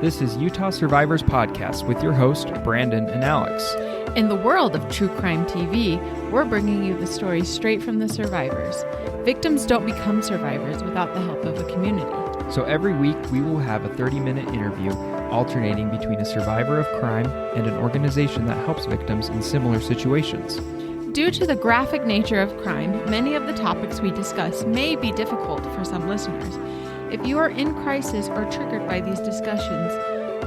This is Utah Survivors Podcast with your host, Brandon and Alex. In the world of true crime TV, we're bringing you the stories straight from the survivors. Victims don't become survivors without the help of a community. So every week, we will have a 30-minute interview alternating between a survivor of crime and an organization that helps victims in similar situations. Due to the graphic nature of crime, many of the topics we discuss may be difficult for some listeners. If you are in crisis or triggered by these discussions,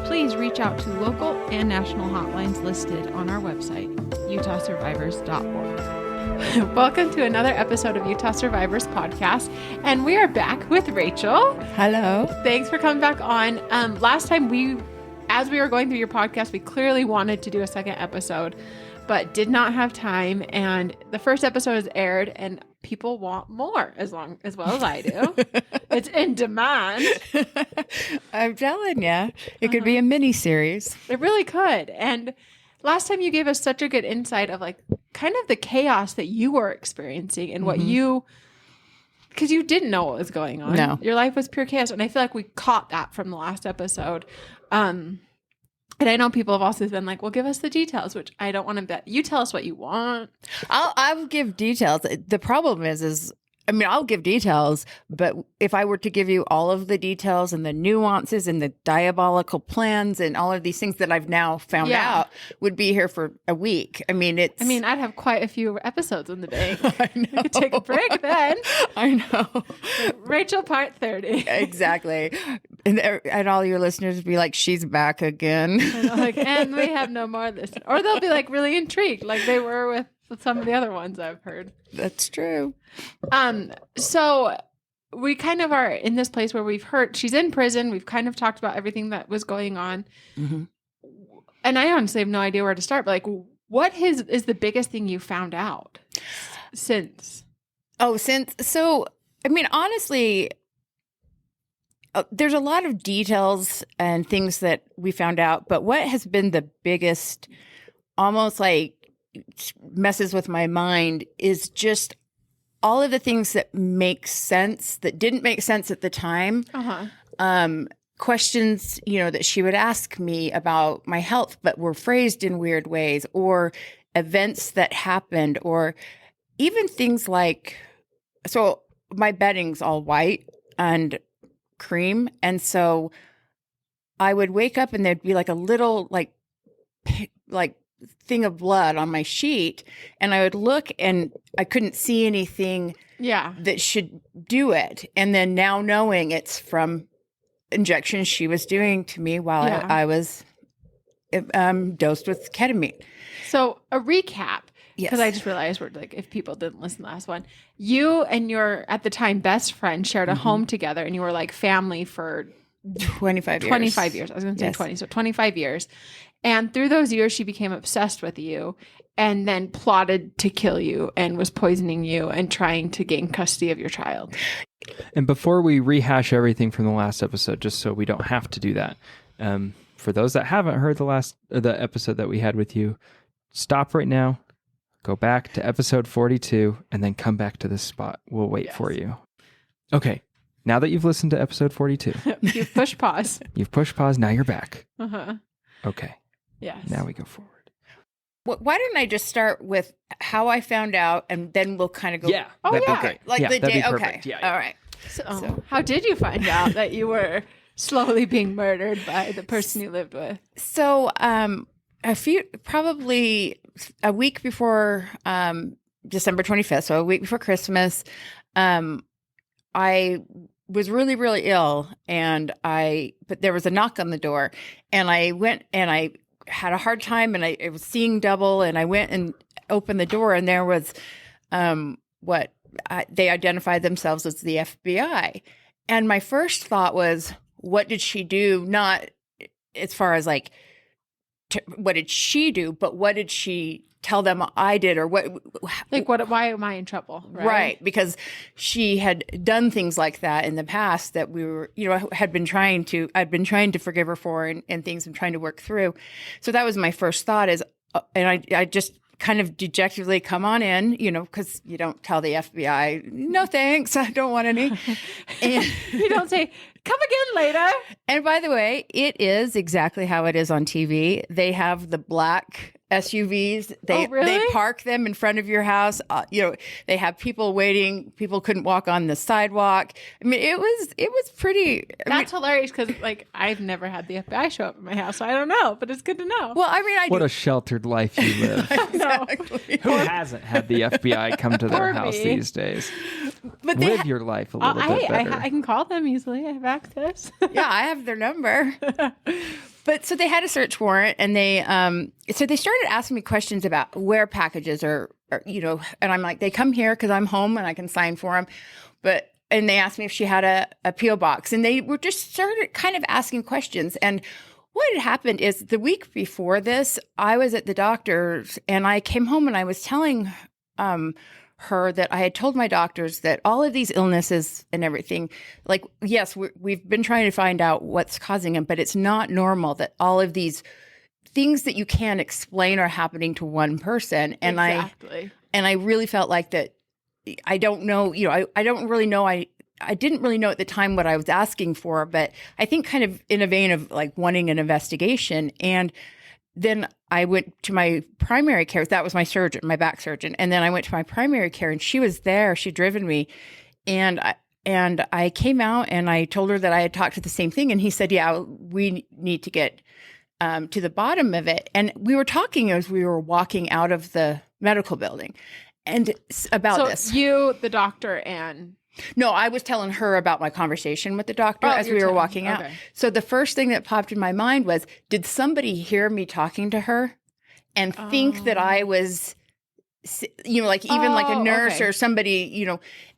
please reach out to local and national hotlines listed on our website, utahsurvivors.org. Welcome to another episode of Utah Survivors Podcast, and we are back with Rachel. Hello. Thanks for coming back on. Last time as we were going through your podcast, we clearly wanted to do a second episode, but did not have time, and the first episode has aired, and people want more as well as I do. It's in demand. I'm telling you, it could be a mini series. It really could. And last time you gave us such a good insight of like kind of the chaos that you were experiencing and what because you didn't know what was going on. No. Your life was pure chaos. And I feel like we caught that from the last episode. And I know people have also been like, well, give us the details, which I don't want to bet. You tell us what you want. I'll give details. The problem is I'll give details, but if I were to give you all of the details and the nuances and the diabolical plans and all of these things that I've now found out, would be here for a week. I'd have quite a few episodes in the bank. I know. We could take a break then. I know. Rachel part 30. Exactly. And all your listeners would be like, she's back again. And we have no more of this. Or they'll be like really intrigued like they were with some of the other ones I've heard. That's true. So we kind of are in this place where we've heard she's in prison. We've kind of talked about everything that was going on. Mm-hmm. And I honestly have no idea where to start. But like, what is the biggest thing you found out since? Honestly, there's a lot of details and things that we found out. But what has been the biggest, almost like messes with my mind, is just all of the things that make sense that didn't make sense at the time. Questions, that she would ask me about my health, but were phrased in weird ways, or events that happened, or even things like, so my bedding's all white and cream. And so I would wake up and there'd be like a little like thing of blood on my sheet, and I would look and I couldn't see anything that should do it. And then now knowing it's from injections she was doing to me while I was dosed with ketamine. So a recap, because I just realized we're like, if people didn't listen to the last one, you and your at the time best friend shared a home together, and you were like family for 25 years. 25 years. I was going to say 20. So 25 years. And through those years, she became obsessed with you and then plotted to kill you and was poisoning you and trying to gain custody of your child. And before we rehash everything from the last episode, just so we don't have to do that, for those that haven't heard the episode that we had with you, stop right now, go back to episode 42, and then come back to this spot. We'll wait for you. Okay. Now that you've listened to episode 42. You've pushed pause. Now you're back. Okay. Yes. Now we go forward. Why don't I just start with how I found out, and then we'll kind of go. Yeah. That'd be great. Like the day. Okay. Yeah. All right. So how did you find out that you were slowly being murdered by the person you lived with? So, probably a week before December 25th, so a week before Christmas, I was really, really ill, but there was a knock on the door, and I went and I had a hard time, and I was seeing double, and I went and opened the door, and there was they identified themselves as the FBI. And my first thought was, what did she do? Not as far as like, what did she do, but what did she tell them I did, or what? Like, why am I in trouble? Right. Because she had done things like that in the past that we were, I'd been trying to forgive her for and things I'm trying to work through. So that was my first thought and I just kind of dejectedly come on in, because you don't tell the FBI, no thanks, I don't want any. And you don't say, Come again later. And by the way, it is exactly how it is on TV. They have the black SUVs. They park them in front of your house. They have people waiting. People couldn't walk on the sidewalk. I mean, it was pretty. That's hilarious because I've never had the FBI show up at my house, so I don't know, but it's good to know. Well, I mean, what a sheltered life you live. Exactly. Who hasn't had the FBI come to their house these days? But live your life a little bit better. I can call them easily. I have access. Yeah, I have their number. But so they had a search warrant, and they started asking me questions about where packages are, and I'm like, they come here because I'm home and I can sign for them. And they asked me if she had a PO box, and they were just started kind of asking questions. And what had happened is the week before this, I was at the doctor's, and I came home and I was telling her that I had told my doctors that all of these illnesses and everything, like, yes, we've been trying to find out what's causing them, but it's not normal that all of these things that you can't explain are happening to one person. And exactly. I really felt like that. I don't know, I don't really know. I didn't really know at the time what I was asking for, but I think kind of in a vein of like wanting an investigation. And then I went to my primary care. That was my surgeon, my back surgeon. And then I went to my primary care, and she was there. She'd driven me. And I came out and I told her that I had talked to the same thing. And he said, yeah, we need to get to the bottom of it. And we were talking as we were walking out of the medical building and about this. So you, the doctor, and... No, I was telling her about my conversation with the doctor as we were walking out. Okay. So the first thing that popped in my mind was, did somebody hear me talking to her and think that I was, like even like a nurse or somebody,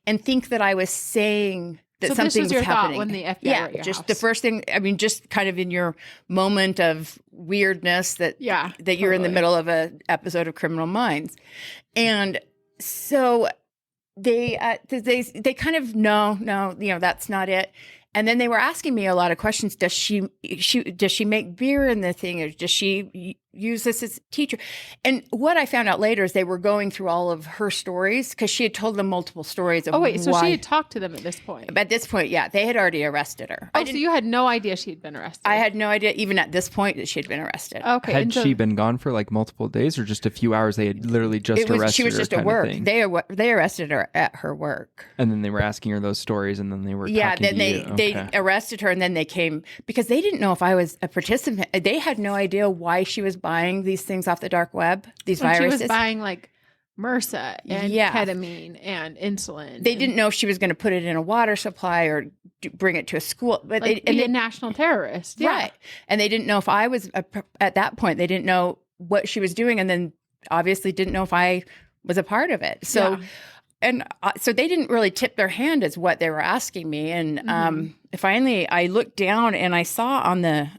and think that I was saying that so something this was your happening. Thought when the FBI yeah, were at your just house. the first thing. I mean, just kind of in your moment of weirdness that you're in the middle of a episode of Criminal Minds, and so. They kind of no, that's not it. And then they were asking me a lot of questions. Does she make beer in the thing, or does she use this as a teacher? And what I found out later is they were going through all of her stories because she had told them multiple stories. Of so she had talked to them at this point. At this point, yeah, they had already arrested her. Oh, so you had no idea she had been arrested? I had no idea, even at this point, that she had been arrested. Okay. Had she been gone for like multiple days, or just a few hours? They had literally just arrested her. She was just at work. They arrested her at her work. And then they were asking her those stories, and then they were then they arrested her, and then they came because they didn't know if I was a participant. They had no idea why she was buying these things off the dark web, these viruses. She was buying like MRSA and ketamine and insulin. They didn't know if she was going to put it in a water supply or bring it to a school. But be a national terrorist. Yeah. Right. And they didn't know if I was, at that point, they didn't know what she was doing, and then obviously didn't know if I was a part of it. So, so they didn't really tip their hand as what they were asking me. And finally, I looked down and I saw on the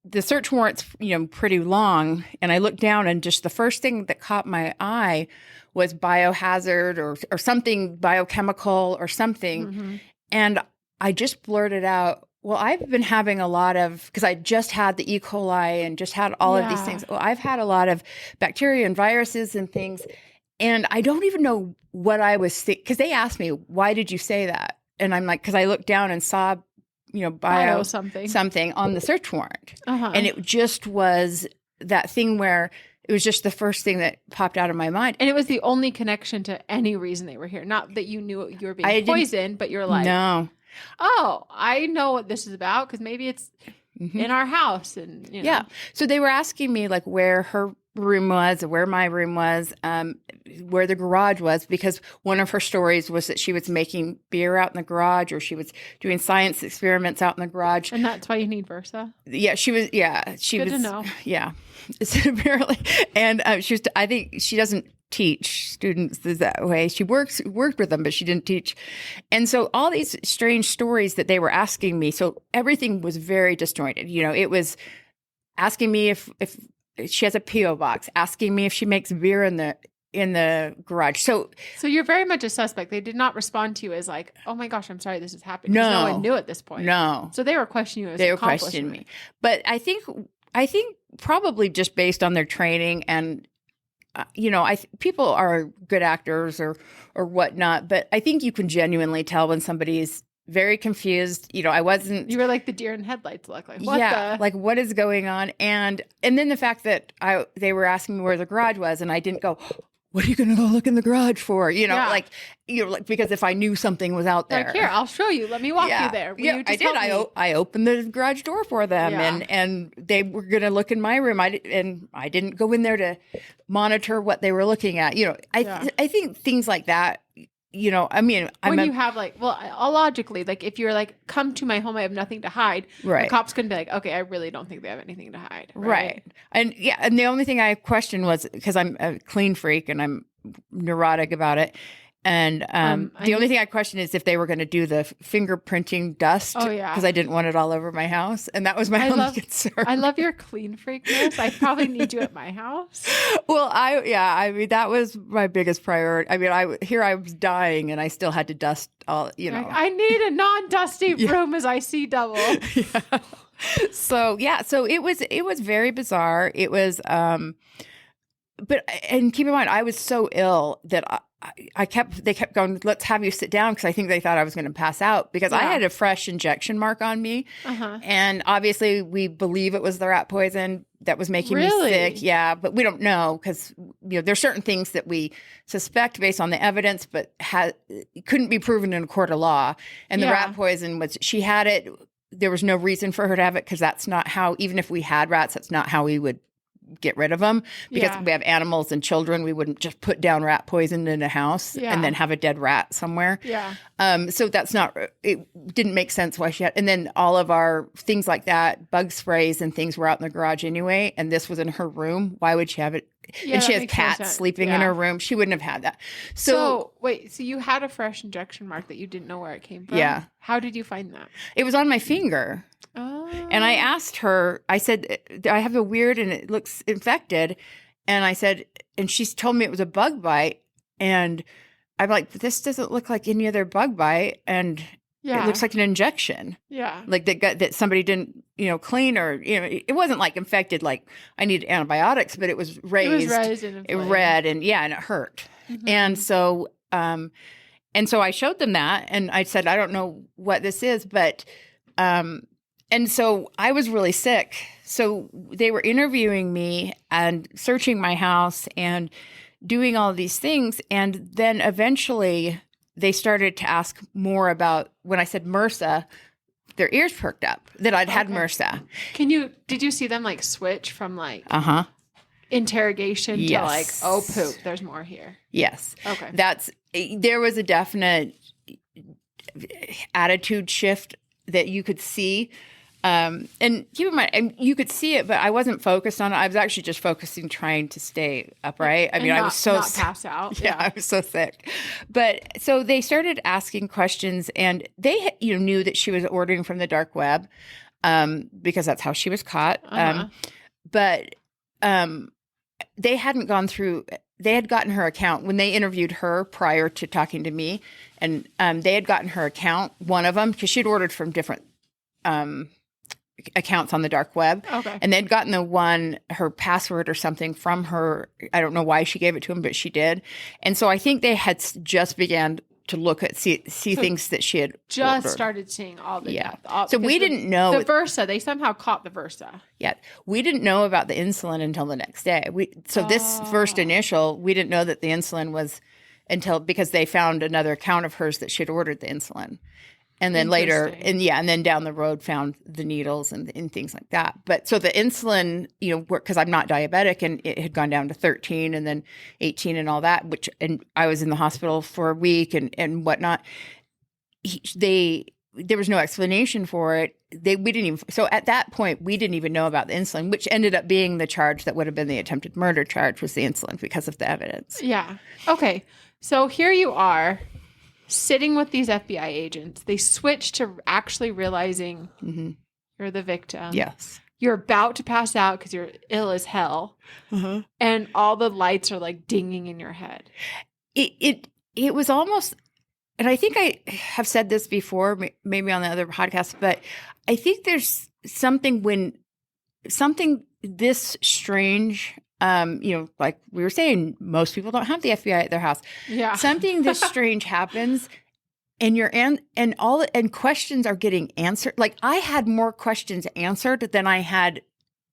the search warrant's, pretty long. And I looked down, and just the first thing that caught my eye was biohazard or something biochemical or something. Mm-hmm. And I just blurted out, well, I've been having a lot of, because I just had the E. coli and just had all of these things. Well, I've had a lot of bacteria and viruses and things. And I don't even know what I was thinking, because they asked me, why did you say that? And I'm like, because I looked down and saw bio something on the search warrant. Uh-huh. And it just was that thing where it was just the first thing that popped out of my mind. And it was the only connection to any reason they were here. Not that you knew you were being poisoned, but you're like, no. Oh, I know what this is about because maybe it's in our house. And Yeah. So they were asking me like where her room was, where my room was, where the garage was, because one of her stories was that she was making beer out in the garage, or she was doing science experiments out in the garage. And that's why you need Versa? Yeah, she was. Yeah, she was. Good to know. Yeah, apparently. And she was. I think she doesn't teach students that way. She worked with them, but she didn't teach. And so all these strange stories that they were asking me. So everything was very disjointed. It was asking me if she has a PO box, asking me if she makes beer in the garage. So you're very much a suspect. They did not respond to you as like, oh my gosh, I'm sorry this is happening. No. No one knew at this point. No. So they were questioning you as they were questioning me. But I think probably just based on their training and people are good actors or whatnot, but I think you can genuinely tell when somebody's very confused. I wasn't. You were like the deer in headlights look. Like, what yeah, the? like what is going on? And then the fact that they were asking me where the garage was, and I didn't go, what are you going to go look in the garage for? Like because if I knew something was out there. Like, here, I'll show you. Let me walk you there. Will you I just did. help me? I opened the garage door for them, and they were going to look in my room. I didn't go in there to monitor what they were looking at. I think things like that. When you have logically, like if you're like, come to my home, I have nothing to hide. Right. The cops couldn't be like, okay, I really don't think they have anything to hide. Right. And and the only thing I questioned was because I'm a clean freak and I'm neurotic about it. And the only thing I questioned is if they were going to do the fingerprinting dust. Oh, yeah. Because I didn't want it all over my house. And that was my only concern. I love your clean freakness. I probably need you at my house. Well, that was my biggest priority. I was dying and I still had to dust all, Like, I need a non-dusty room as I see double. Yeah. So it was very bizarre. It was, and keep in mind, I was so ill that they kept going, let's have you sit down, because I think they thought I was going to pass out because I had a fresh injection mark on me. And obviously we believe it was the rat poison that was making me sick. Yeah, but we don't know because there's certain things that we suspect based on the evidence, but couldn't be proven in a court of law. And the rat poison she had it. There was no reason for her to have it because that's not how, even if we had rats, that's not how we would get rid of them, because we have animals and children. We wouldn't just put down rat poison in a house and then have a dead rat somewhere. Yeah. So that's not, it didn't make sense why she had, and then all of our things like that, bug sprays and things were out in the garage anyway. And this was in her room. Why would she have it? Yeah, and she has cats sleeping in her room. She wouldn't have had that. So wait, so you had a fresh injection mark that you didn't know where it came from? Yeah. How did you find that? It was on my finger. Oh. And I asked her, I said, I have a weird and it looks infected. And I said, and she told me it was a bug bite. And I'm like, this doesn't look like any other bug bite. And it looks like an injection. Yeah. Like that somebody didn't, clean, or, it wasn't like infected, like I needed antibiotics, but it was raised. It was raised and inflamed. Red and it hurt. Mm-hmm. And so I showed them that and I said, I don't know what this is, but, and so I was really sick. So they were interviewing me and searching my house and doing all these things. And then eventually they started to ask more about, when I said MRSA, their ears perked up that I'd had MRSA. Did you see them like switch from like interrogation yes. to like, oh poop, there's more here? Yes. Okay. There was a definite attitude shift that you could see. And keep in mind, you could see it, but I wasn't focused on it. I was actually just focusing, trying to stay upright. I mean, I was so not pass out. Yeah, I was so sick. But so they started asking questions, and they knew that she was ordering from the dark web, because that's how she was caught. But they hadn't gone through. They had gotten her account when they interviewed her prior to talking to me, and they had gotten her account, one of them, because she'd ordered from different accounts on the dark web. Okay. And they'd gotten her password or something from her. I don't know why she gave it to him, but she did. And so I think they had just began to look at, see things that she had just ordered. Started seeing all the yeah. death. So we didn't know. The Versa, they somehow caught the Versa. Yeah. We didn't know about the insulin until the next day. This first initial, we didn't know that the insulin was because they found another account of hers that she'd ordered the insulin. And then later, and then down the road found the needles and things like that. But so the insulin, because I'm not diabetic, and it had gone down to 13 and then 18 and all that, and I was in the hospital for a week and whatnot. There was no explanation for it. So at that point, we didn't even know about the insulin, which ended up being the charge that would have been the attempted murder charge, was the insulin, because of the evidence. Yeah. Okay. So here you are, sitting with these FBI agents. They switch to actually realizing you're the victim. Yes. You're about to pass out because you're ill as hell. And all the lights are like dinging in your head. It was almost, and I think I have said this before, maybe on the other podcast, but I think there's something this strange, like we were saying, most people don't have the FBI at their house. Yeah. Something this strange happens, and questions are getting answered. Like I had more questions answered than I had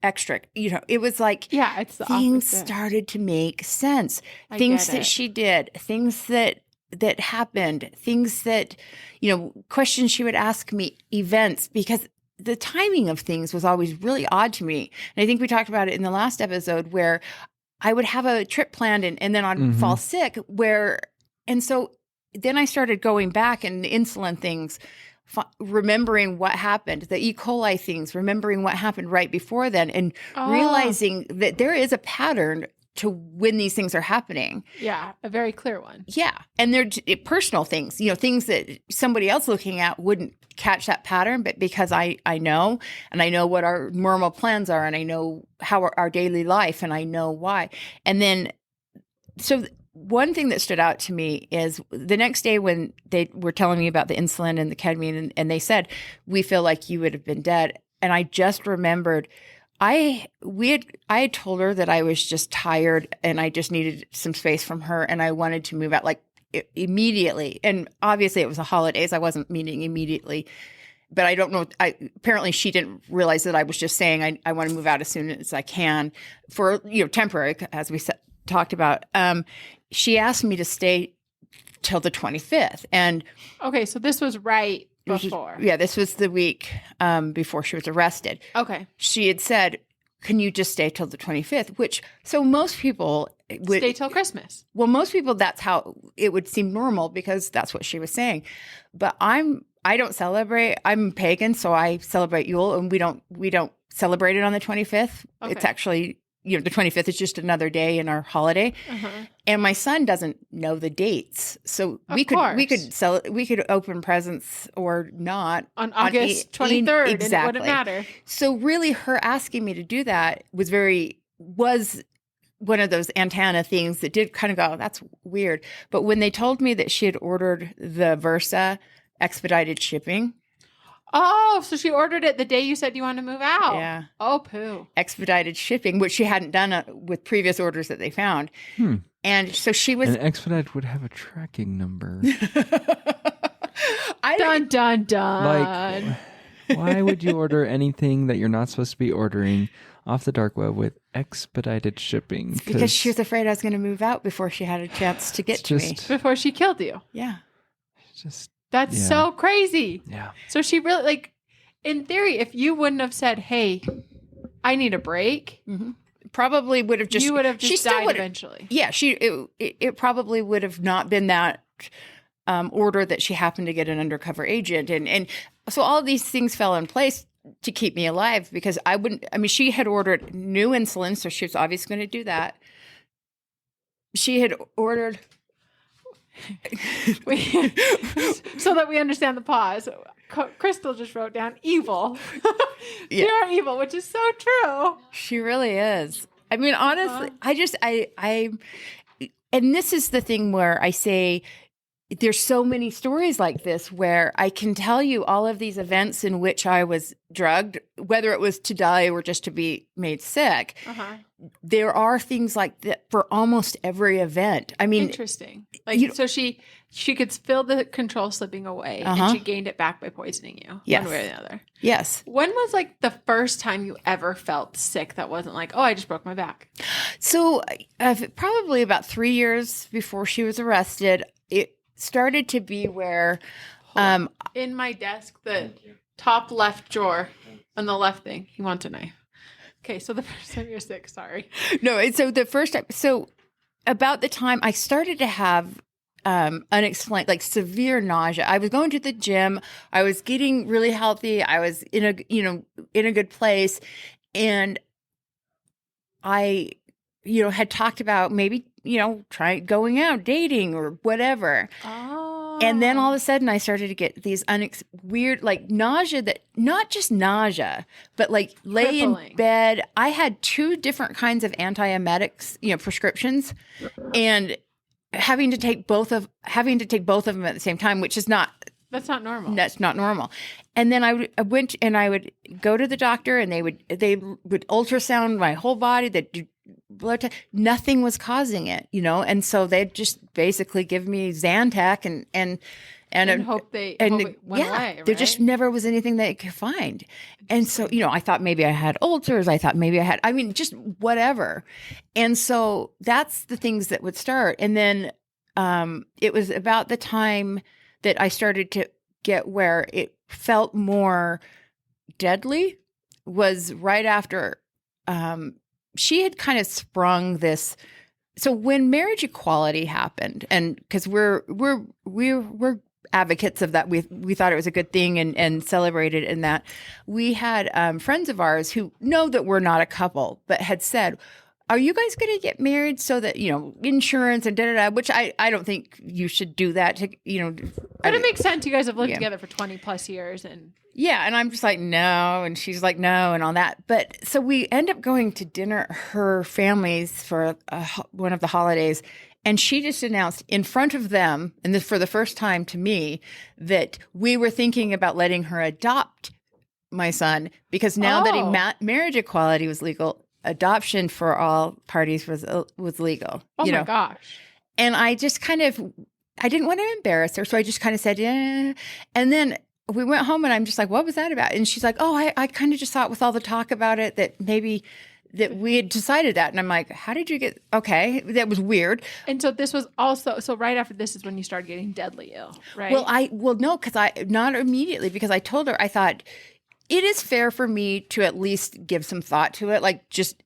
extra. It was like it's the things opposite. started to make sense. I Things get that it. she did, things that happened, things that questions she would ask me, events, because the timing of things was always really odd to me. And I think we talked about it in the last episode where I would have a trip planned and then I'd fall sick and so then I started going back and the insulin things, remembering what happened, the E. coli things, remembering what happened right before then, and realizing that there is a pattern to when these things are happening. Yeah, a very clear one. Yeah. And they're personal things, things that somebody else looking at wouldn't catch that pattern. But because I know, and I know what our normal plans are, and I know how our daily life, and I know why. And then, so one thing that stood out to me is the next day when they were telling me about the insulin and the ketamine, and they said, we feel like you would have been dead. And I just remembered I had told her that I was just tired and I just needed some space from her and I wanted to move out like immediately. And obviously it was the holidays. I wasn't meaning immediately, but I don't know. Apparently she didn't realize that I was just saying I want to move out as soon as I can for, temporary, as we talked about. She asked me to stay till the 25th. And okay, so this was right before. This was the week before she was arrested. Okay. She had said, can you just stay till the 25th? So most people would stay till Christmas. Well, most people, that's how it would seem normal because that's what she was saying. But I don't celebrate. I'm pagan, so I celebrate Yule, and we don't celebrate it on the 25th. Okay. It's actually, the 25th is just another day in our holiday. Uh-huh. And my son doesn't know the dates. So we could open presents or not on August 23rd. Exactly. And it wouldn't matter. So really her asking me to do that was one of those antenna things that did kind of go, that's weird. But when they told me that she had ordered the Versa expedited shipping. Oh, so she ordered it the day you said you wanted to move out. Yeah. Oh, poo. Expedited shipping, which she hadn't done with previous orders that they found. And so she was... An expedite would have a tracking number. Dun, dun, dun. Like, why would you order anything that you're not supposed to be ordering off the dark web with expedited shipping? Because she was afraid I was going to move out before she had a chance to get to me. Before she killed you. Yeah. That's so crazy. Yeah. So she really, in theory, if you wouldn't have said, hey, I need a break, probably would have just... You would have just died eventually. Yeah, it probably would have not been that order that she happened to get an undercover agent. And so all of these things fell in place to keep me alive because she had ordered new insulin, so she was obviously going to do that. She had ordered... So that we understand the pause, Crystal just wrote down evil. You are evil, which is so true. She really is. I mean, honestly, I and this is the thing where I say there's so many stories like this where I can tell you all of these events in which I was drugged, whether it was to die or just to be made sick. There are things like that for almost every event. I mean, interesting. So she could feel the control slipping away, and she gained it back by poisoning you, one way or the other. Yes. When was the first time you ever felt sick that wasn't like, oh, I just broke my back? So probably about 3 years before she was arrested, it started to be where in my desk, the top left drawer on the left thing, he wants a knife. Okay, so the first time you're sick, sorry. No, so the first time, so about the time I started to have unexplained, severe nausea. I was going to the gym. I was getting really healthy. I was in a good place. And I, had talked about maybe, try going out, dating or whatever. And then all of a sudden I started to get these weird, nausea that, not just nausea, but lay in bed. I had 2 different kinds of antiemetics, prescriptions, and having to take both of them at the same time, which is that's not normal. That's not normal. And then I went and I would go to the doctor and they would ultrasound my whole body. They'd do blood test. Nothing was causing it, and so they'd just basically give me Zantac and hope it went away, right? There just never was anything they could find. And so, I thought maybe I had ulcers. I thought maybe just whatever. And so that's the things that would start. And then it was about the time that I started to get where it felt more deadly was right after she had kind of sprung this. So when marriage equality happened, and because we're advocates of that, we thought it was a good thing and celebrated in that. We had friends of ours who know that we're not a couple, but had said, are you guys going to get married so that, insurance and da-da-da, which I don't think you should do that to, But it makes sense. You guys have lived together for 20 plus years. And yeah. And I'm just like, no. And she's like, no, and all that. But so we end up going to dinner at her family's for one of the holidays. And she just announced in front of them, and this for the first time to me, that we were thinking about letting her adopt my son because now that marriage equality was legal, adoption for all parties was legal. Oh my gosh. And I just I didn't want to embarrass her. So I just kind of said, yeah. And then we went home and I'm just like, what was that about? And she's like, oh, I kind of just thought with all the talk about it that maybe that we had decided that. And I'm like, how did you get, okay, that was weird. And so this was also, so right after this is when you started getting deadly ill, right? No, not immediately, because I told her, I thought, it is fair for me to at least give some thought to it. Like just,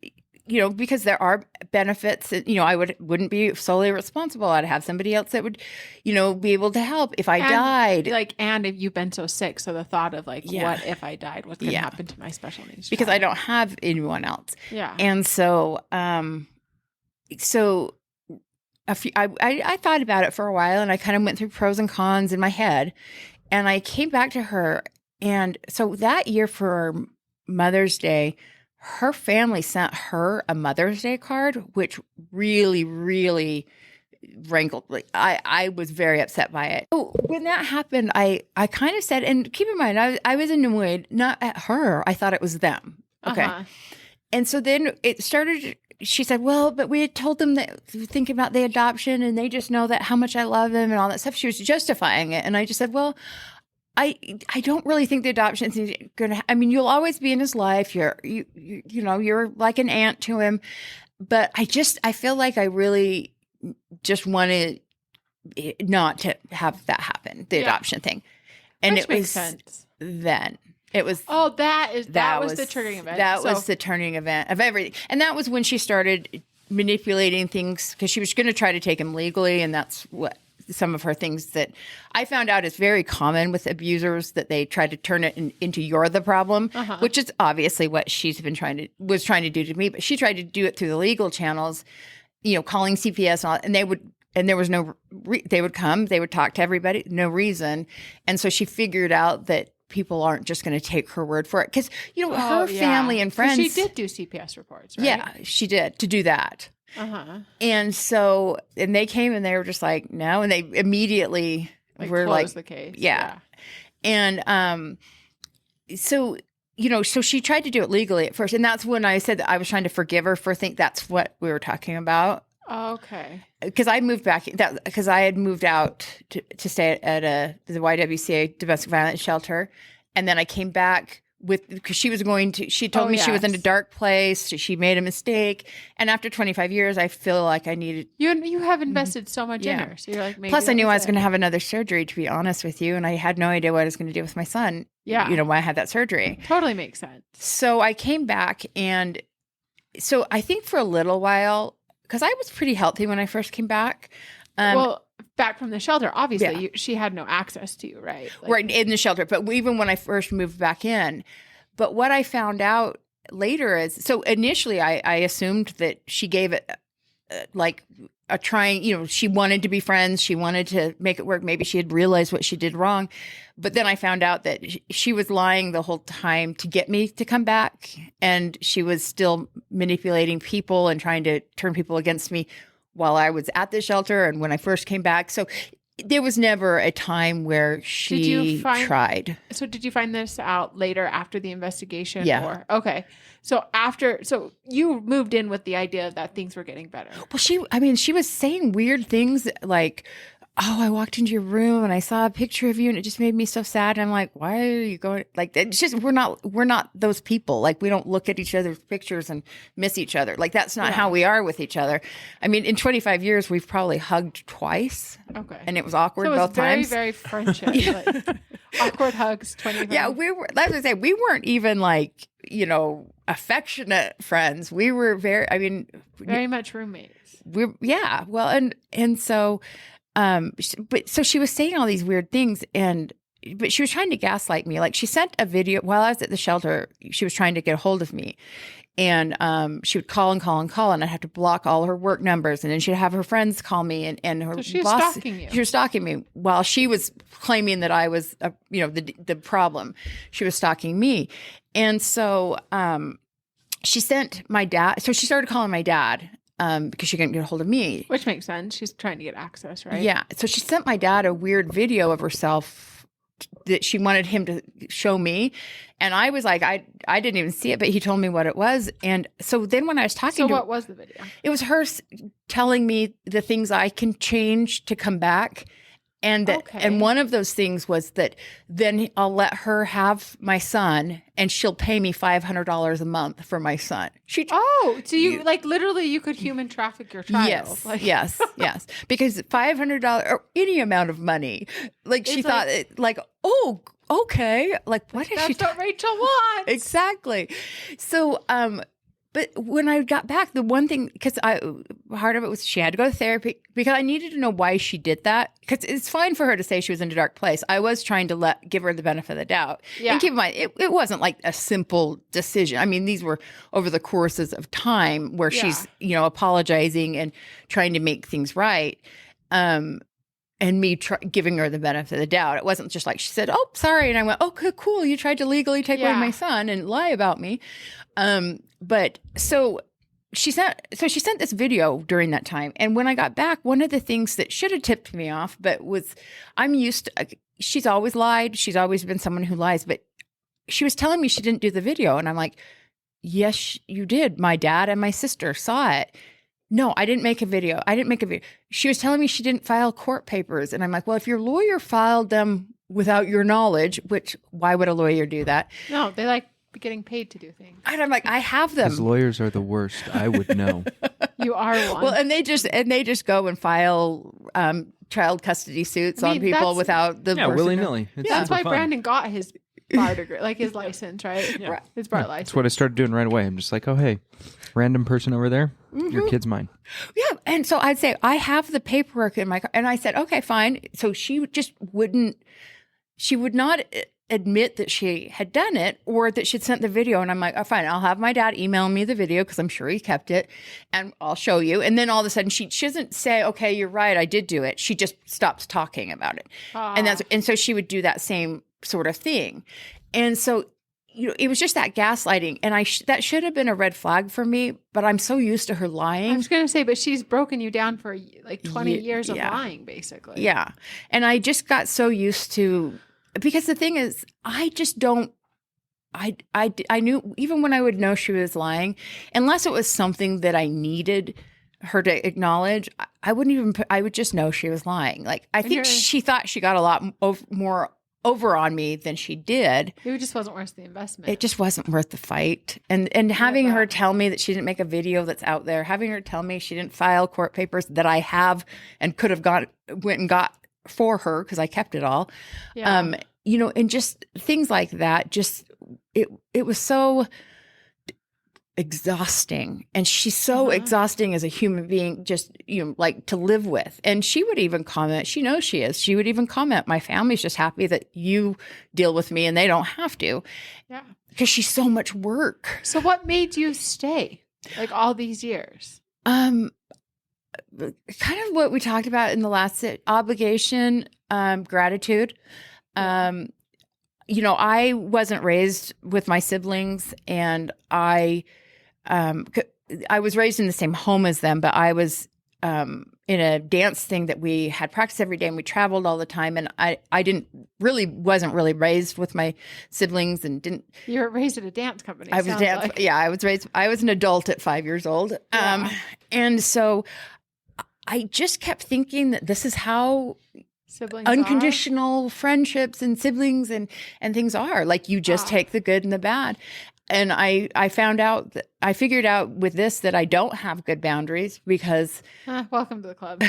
because there are benefits that, I wouldn't be solely responsible. I'd have somebody else that would, be able to help if I died. And if you've been so sick. So the thought of what if I died? What could happen to my special needs child? Because I don't have anyone else. Yeah. And so, I thought about it for a while and I kind of went through pros and cons in my head and I came back to her. And so that year for Mother's Day, her family sent her a Mother's Day card, which really, really rankled. I was very upset by it. So when that happened, I kind of said, and keep in mind, I was annoyed, not at her. I thought it was them. Okay. Uh-huh. And so then it started, she said, well, but we had told them that thinking about the adoption and they just know that how much I love them and all that stuff. She was justifying it. And I just said, well, I don't really think the adoption is going to. You'll always be in his life. You're like an aunt to him, but I feel like I really just wanted not to have that happen, the adoption thing, and which it makes was sense. Then it was. Oh, that was the triggering event. That was the turning event of everything, and that was when she started manipulating things because she was going to try to take him legally, and that's what. Some of her things that I found out is very common with abusers, that they try to turn it into you're the problem, which is obviously what she's been trying to do to me. But she tried to do it through the legal channels, calling CPS and all, and there was no, they would come, they would talk to everybody, no reason. And so she figured out that people aren't just going to take her word for it. Because, her family and friends. She did do CPS reports, right? Yeah, she did to do that. And so, and they came and they were just like, no. And they immediately were like, the case. Yeah. And, so she tried to do it legally at first. And that's when I said that I was trying to forgive her for that's what we were talking about. Okay. Because I moved back, because I had moved out to stay at the YWCA domestic violence shelter. And then I came back because she told me she was in a dark place. She made a mistake. And after 25 years, I feel like I needed. You have invested so much in her. So you're like, maybe. Plus, I knew I was going to have another surgery, to be honest with you. And I had no idea what I was going to do with my son. Yeah. Why I had that surgery. Totally makes sense. So I came back. And so I think for a little while, because I was pretty healthy when I first came back. Back from the shelter, obviously, she had no access to you, right? Right, in the shelter. But even when I first moved back in. But what I found out later is, so initially I assumed that she gave it like a trying, she wanted to be friends. She wanted to make it work. Maybe she had realized what she did wrong. But then I found out that she was lying the whole time to get me to come back. And she was still manipulating people and trying to turn people against me while I was at the shelter and when I first came back. So there was never a time where she tried. So did you find this out later after the investigation? Yeah. Or, okay. So you moved in with the idea that things were getting better. Well, she was saying weird things like, oh, I walked into your room and I saw a picture of you and it just made me so sad. And I'm like, why are you going? Like, it's just, we're not those people. Like, we don't look at each other's pictures and miss each other. Like, that's not how we are with each other. I mean, in 25 years, we've probably hugged twice. Okay. And it was awkward so it was both times. Very, very friendship. Like, awkward hugs, 25. Yeah, that's what I say. We weren't even like, affectionate friends. We were very much roommates. So, so she was saying all these weird things but she was trying to gaslight me. Like, she sent a video while I was at the shelter. She was trying to get a hold of me, and she would call and call and call, and I'd have to block all her work numbers, and then she'd have her friends call me, and her she was boss. stalking you. She was stalking me while she was claiming that I was, the problem. She was stalking me, and so she sent my dad. So she started calling my dad. Because she couldn't get a hold of me. Which makes sense. She's trying to get access, right? Yeah. So she sent my dad a weird video of herself that she wanted him to show me. And I was like, I didn't even see it, but he told me what it was. And so then when I was talking what was the video? It was her telling me the things I can change to come back. And and one of those things was that then I'll let her have my son and she'll pay me $500 a month for my son. So you literally you could human traffic your child. Yes, yes. Because $500 or any amount of money, like she thought, oh, okay. Like, what is she? That's what Rachel wants. Exactly. So, but when I got back, the one thing, because part of it was she had to go to therapy because I needed to know why she did that. Because it's fine for her to say she was in a dark place. I was trying to give her the benefit of the doubt. Yeah. And keep in mind, it wasn't like a simple decision. I mean, these were over the courses of time where she's, apologizing and trying to make things right. And me giving her the benefit of the doubt. It wasn't just like she said, oh, sorry. And I went, okay, cool. You tried to legally take away my son and lie about me. But so she sent this video during that time. And when I got back, one of the things that should have tipped me off, but I'm used to, she's always lied. She's always been someone who lies, but she was telling me she didn't do the video. And I'm like, yes, you did. My dad and my sister saw it. No, I didn't make a video. She was telling me she didn't file court papers. And I'm like, well, if your lawyer filed them without your knowledge, which why would a lawyer do that? No, they like getting paid to do things. And I'm like, I have them. Because lawyers are the worst. I would know. You are one. Well, and they just go and file child custody suits on people without the person. willy-nilly. That's why Brandon got his bar degree, like his license, right? Yeah. His bar license. That's what I started doing right away. I'm just like, oh, hey, random person over there, your kid's mine. Yeah. And so I'd say, I have the paperwork in my car. And I said, okay, fine. So she would not admit that she had done it or that she'd sent the video. And I'm like, oh, fine, I'll have my dad email me the video because I'm sure he kept it and I'll show you. And then all of a sudden she doesn't say, okay, you're right, I did do it. She just stops talking about it. And so she would do that same sort of thing. And so, it was just that gaslighting. And that should have been a red flag for me, but I'm so used to her lying. I was going to say, but she's broken you down for like 20 years of lying, basically. Yeah. And I just got so used to, because the thing is, I just don't, I knew, even when I would know she was lying, unless it was something that I needed her to acknowledge, I would just know she was lying. Like, I think she thought she got a lot more over on me than she did. It just wasn't worth the investment. It just wasn't worth the fight. And having her tell me that she didn't make a video that's out there, having her tell me she didn't file court papers that I have and could have went and got for her because I kept it all. Yeah. And just things like that, just it was so exhausting. And she's so exhausting as a human being, just, like to live with. And she would even comment, she knows she is. She would even comment, my family's just happy that you deal with me and they don't have to. Yeah. Because she's so much work. So what made you stay like all these years? Kind of what we talked about in the last obligation, gratitude. I wasn't raised with my siblings, and I was raised in the same home as them, but I was in a dance thing that we had practice every day, and we traveled all the time. And I wasn't really raised with my siblings, and didn't. You were raised at a dance company. I was Yeah, I was an adult at 5 years old. Yeah. And so I just kept thinking that this is how Siblings unconditional friendships and siblings and things are. Like, you just take the good and the bad. And I figured out with this that I don't have good boundaries because welcome to the club.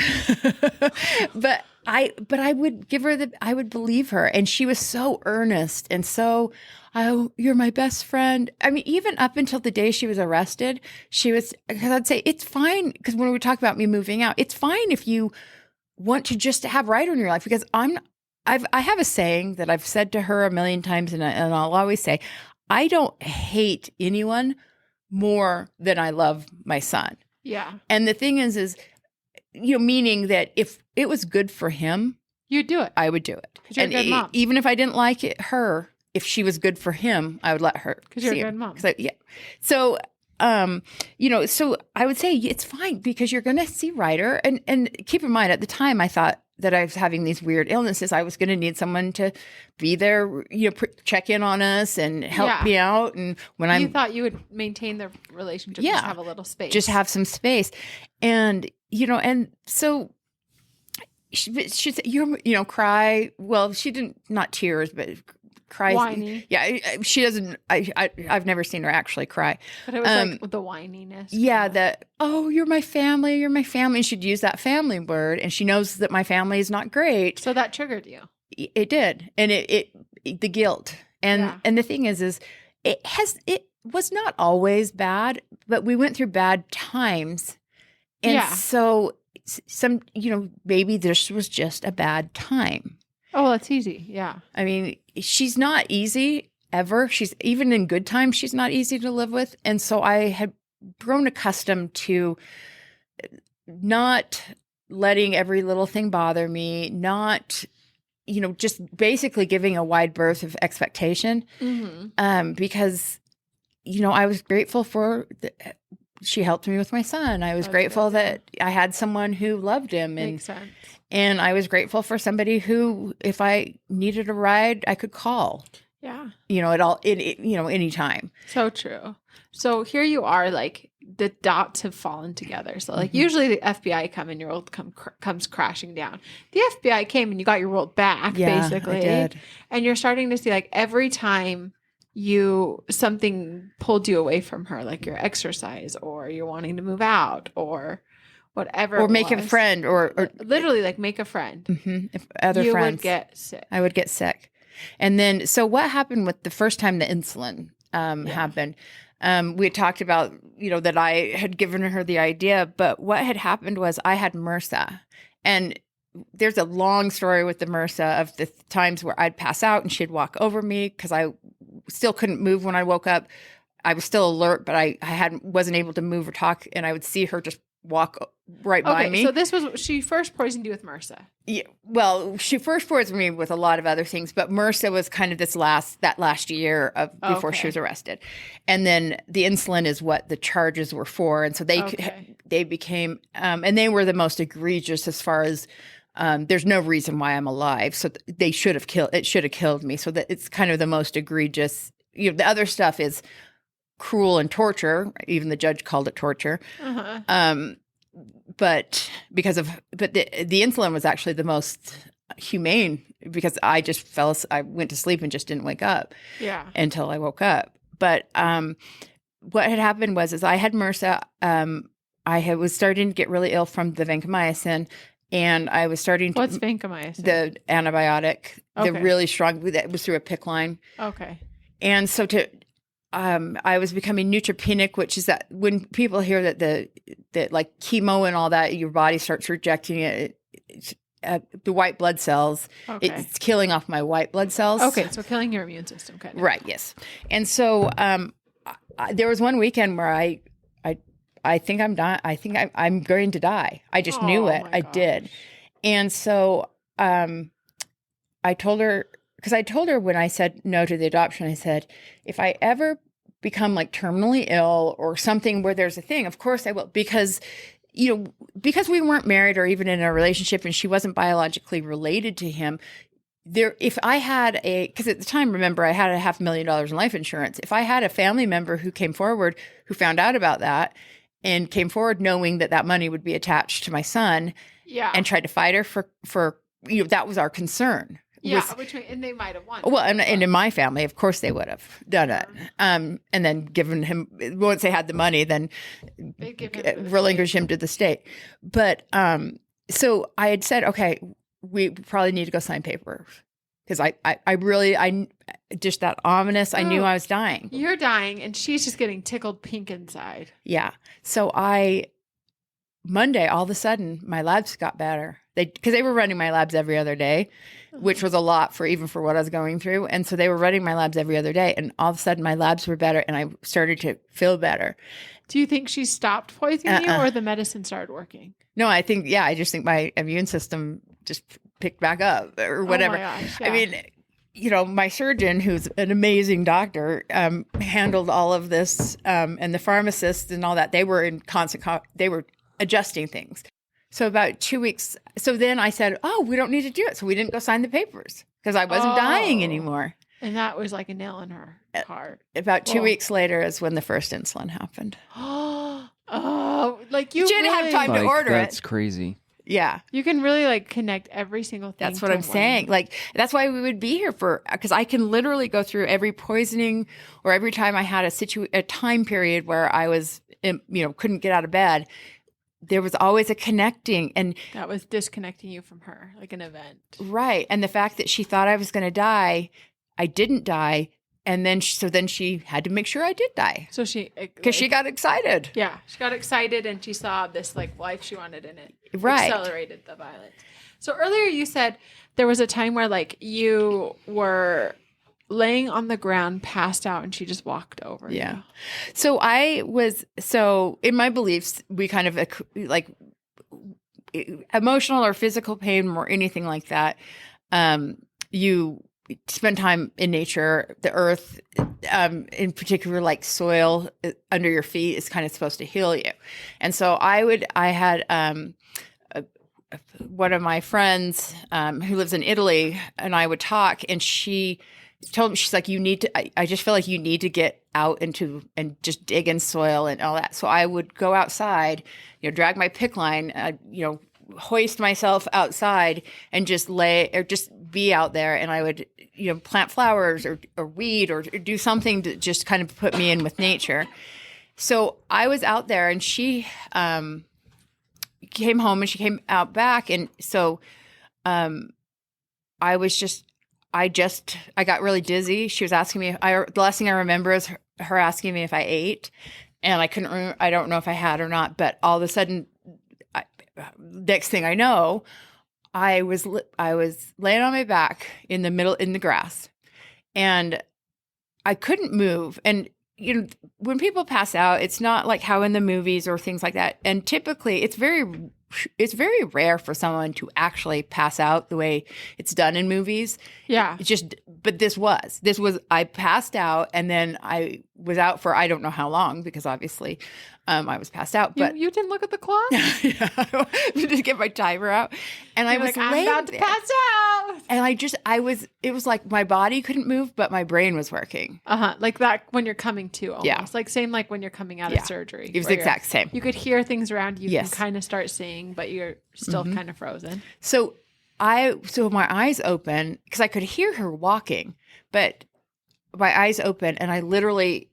but I would give her I would believe her, and she was so earnest and so, oh, you're my best friend. I mean, even up until the day she was arrested, because I'd say it's fine, because when we talk about me moving out, it's fine if you want to just have Ryder in your life, because I have a saying that I've said to her a million times, and I'll always say, I don't hate anyone more than I love my son. Yeah. And the thing is, meaning that if it was good for him, you'd do it. I would do it. 'Cause you're a good mom. Even if I didn't like her, if she was good for him, I would let her. Because you're a good mom. Yeah. So, so I would say it's fine, because you're going to see Ryder. And keep in mind, at the time, I thought that I was having these weird illnesses. I was going to need someone to be there, check in on us and help me out. And when you thought you would maintain the relationship, just have a little space, just have some space. And, and so she said, cry. Well, she didn't, not tears, but cries. Whiny. Yeah. She doesn't, I've never seen her actually cry. But it was like the whininess. Yeah. Oh, you're my family. You're my family. And she'd use that family word, and she knows that my family is not great. So that triggered you. It did. And the guilt. And the thing is it was not always bad, but we went through bad times. And so maybe this was just a bad time. Oh, that's easy. Yeah. I mean, she's not easy ever. She's, even in good times, she's not easy to live with. And so I had grown accustomed to not letting every little thing bother me, not, just basically giving a wide berth of expectation. Mm-hmm. Because, I was grateful for she helped me with my son. I was grateful that I had someone who loved him. Makes sense. And I was grateful for somebody who, if I needed a ride, I could call. Yeah. Anytime. So true. So here you are, like, the dots have fallen together. So, like, usually the FBI come and your world comes crashing down. The FBI came and you got your world back, basically. I did. And you're starting to see, like, every time something pulled you away from her, like your exercise, or you're wanting to move out, or whatever, or make a friend, or literally, like, make a friend. Mm-hmm. If other you friends, would get sick. I would get sick. And then, so what happened with the first time the insulin happened? We had talked about, that I had given her the idea, but what had happened was I had MRSA, and there's a long story with the MRSA of the times where I'd pass out and she'd walk over me because I still couldn't move when I woke up. I was still alert, but I wasn't able to move or talk, and I would see her just walk right by me. So she first poisoned you with MRSA. Yeah, well, she first poisoned me with a lot of other things, but MRSA was kind of that last year before she was arrested, and then the insulin is what the charges were for, and so they became and they were the most egregious as far as. There's no reason why I'm alive, so it should have killed me. So that it's kind of the most egregious. The other stuff is cruel and torture. Even the judge called it torture. Uh-huh. But the insulin was actually the most humane, because I just I went to sleep and just didn't wake up. Yeah. Until I woke up. But what had happened was I had MRSA. I was starting to get really ill from the vancomycin. And I was starting to... What's vancomycin? The antibiotic. The really strong... That was through a PICC line. Okay. And so I was becoming neutropenic, which is that when people hear that like chemo and all that, your body starts rejecting it. The white blood cells. Okay. It's killing off my white blood cells. Okay, so killing your immune system, kind of. Right, yes. And so there was one weekend where I think I'm dying. I think I'm going to die. I just knew it. I did. And so I told her, because I told her when I said no to the adoption, I said, if I ever become like terminally ill or something where there's a thing, of course I will. Because because we weren't married or even in a relationship and she wasn't biologically related to him, if I had because at the time, remember, I had $500,000 in life insurance. If I had a family member who came forward, who found out about that and came forward knowing that money would be attached to my son and tried to fight her for that was our concern. Yeah, and they might have won. Well, and in my family, of course, they would have done it. And then given him, once they had the money, then relinquish him to the state. But so I had said, okay, we probably need to go sign papers. Because I really just that ominous, I knew I was dying. You're dying, and she's just getting tickled pink inside. Yeah. So Monday, all of a sudden, my labs got better. Because they were running my labs every other day, which was a lot for what I was going through. And so they were running my labs every other day. And all of a sudden my labs were better and I started to feel better. Do you think she stopped poisoning you or the medicine started working? No, I just think my immune system just picked back up or whatever. Oh my gosh, yeah. I mean, my surgeon, who's an amazing doctor, handled all of this. And the pharmacists and all that, they were in constant, they were adjusting things. So about 2 weeks. So then I said, oh, we don't need to do it. So we didn't go sign the papers because I wasn't dying anymore. And that was like a nail in her heart. About 2 weeks later is when the first insulin happened. Like you didn't have time to order it. That's crazy. Yeah. You can really connect every single thing. That's what I'm saying. That's why we would be here because I can literally go through every poisoning or every time I had a time period where I was, couldn't get out of bed. There was always a connecting, and that was disconnecting you from her, like an event. Right. And the fact that she thought I was going to die, I didn't die. And then she had to make sure I did die. So she got excited. Yeah. She got excited and she saw this life she wanted in it. Right. Accelerated the violence. So earlier you said there was a time where you were laying on the ground, passed out, and she just walked over. Yeah. So in my beliefs, we kind of emotional or physical pain or anything like that. You spend time in nature, the earth, in particular, like soil under your feet is kind of supposed to heal you. And so I had one of my friends who lives in Italy and I would talk and she told me, she's like, I just feel like you need to get out and just dig in soil and all that. So I would go outside, drag my pick line, hoist myself outside and just be out there. And I would, plant flowers or weed or do something to just kind of put me in with nature. So I was out there and she came home and she came out back. And so I got really dizzy. She was asking me, the last thing I remember is her asking me if I ate, and I couldn't remember, I don't know if I had or not, but all of a sudden, next thing I know, I was laying on my back in the grass, and I couldn't move. And, when people pass out, it's not like how in the movies or things like that. And typically it's very rare for someone to actually pass out the way it's done in movies. Yeah. But this was, I passed out and then I was out for, I don't know how long because obviously I was passed out, but you didn't look at the clock? Yeah. I just get my timer out and I was I'm about to pass out. And it was like my body couldn't move, but my brain was working. Like that when you're coming to almost. Yeah. Like same like when you're coming out of surgery. It was the exact same. You could hear things around you. Yes. You can kind of start seeing, but you're still kind of frozen. So my eyes open because I could hear her walking, but my eyes open and I literally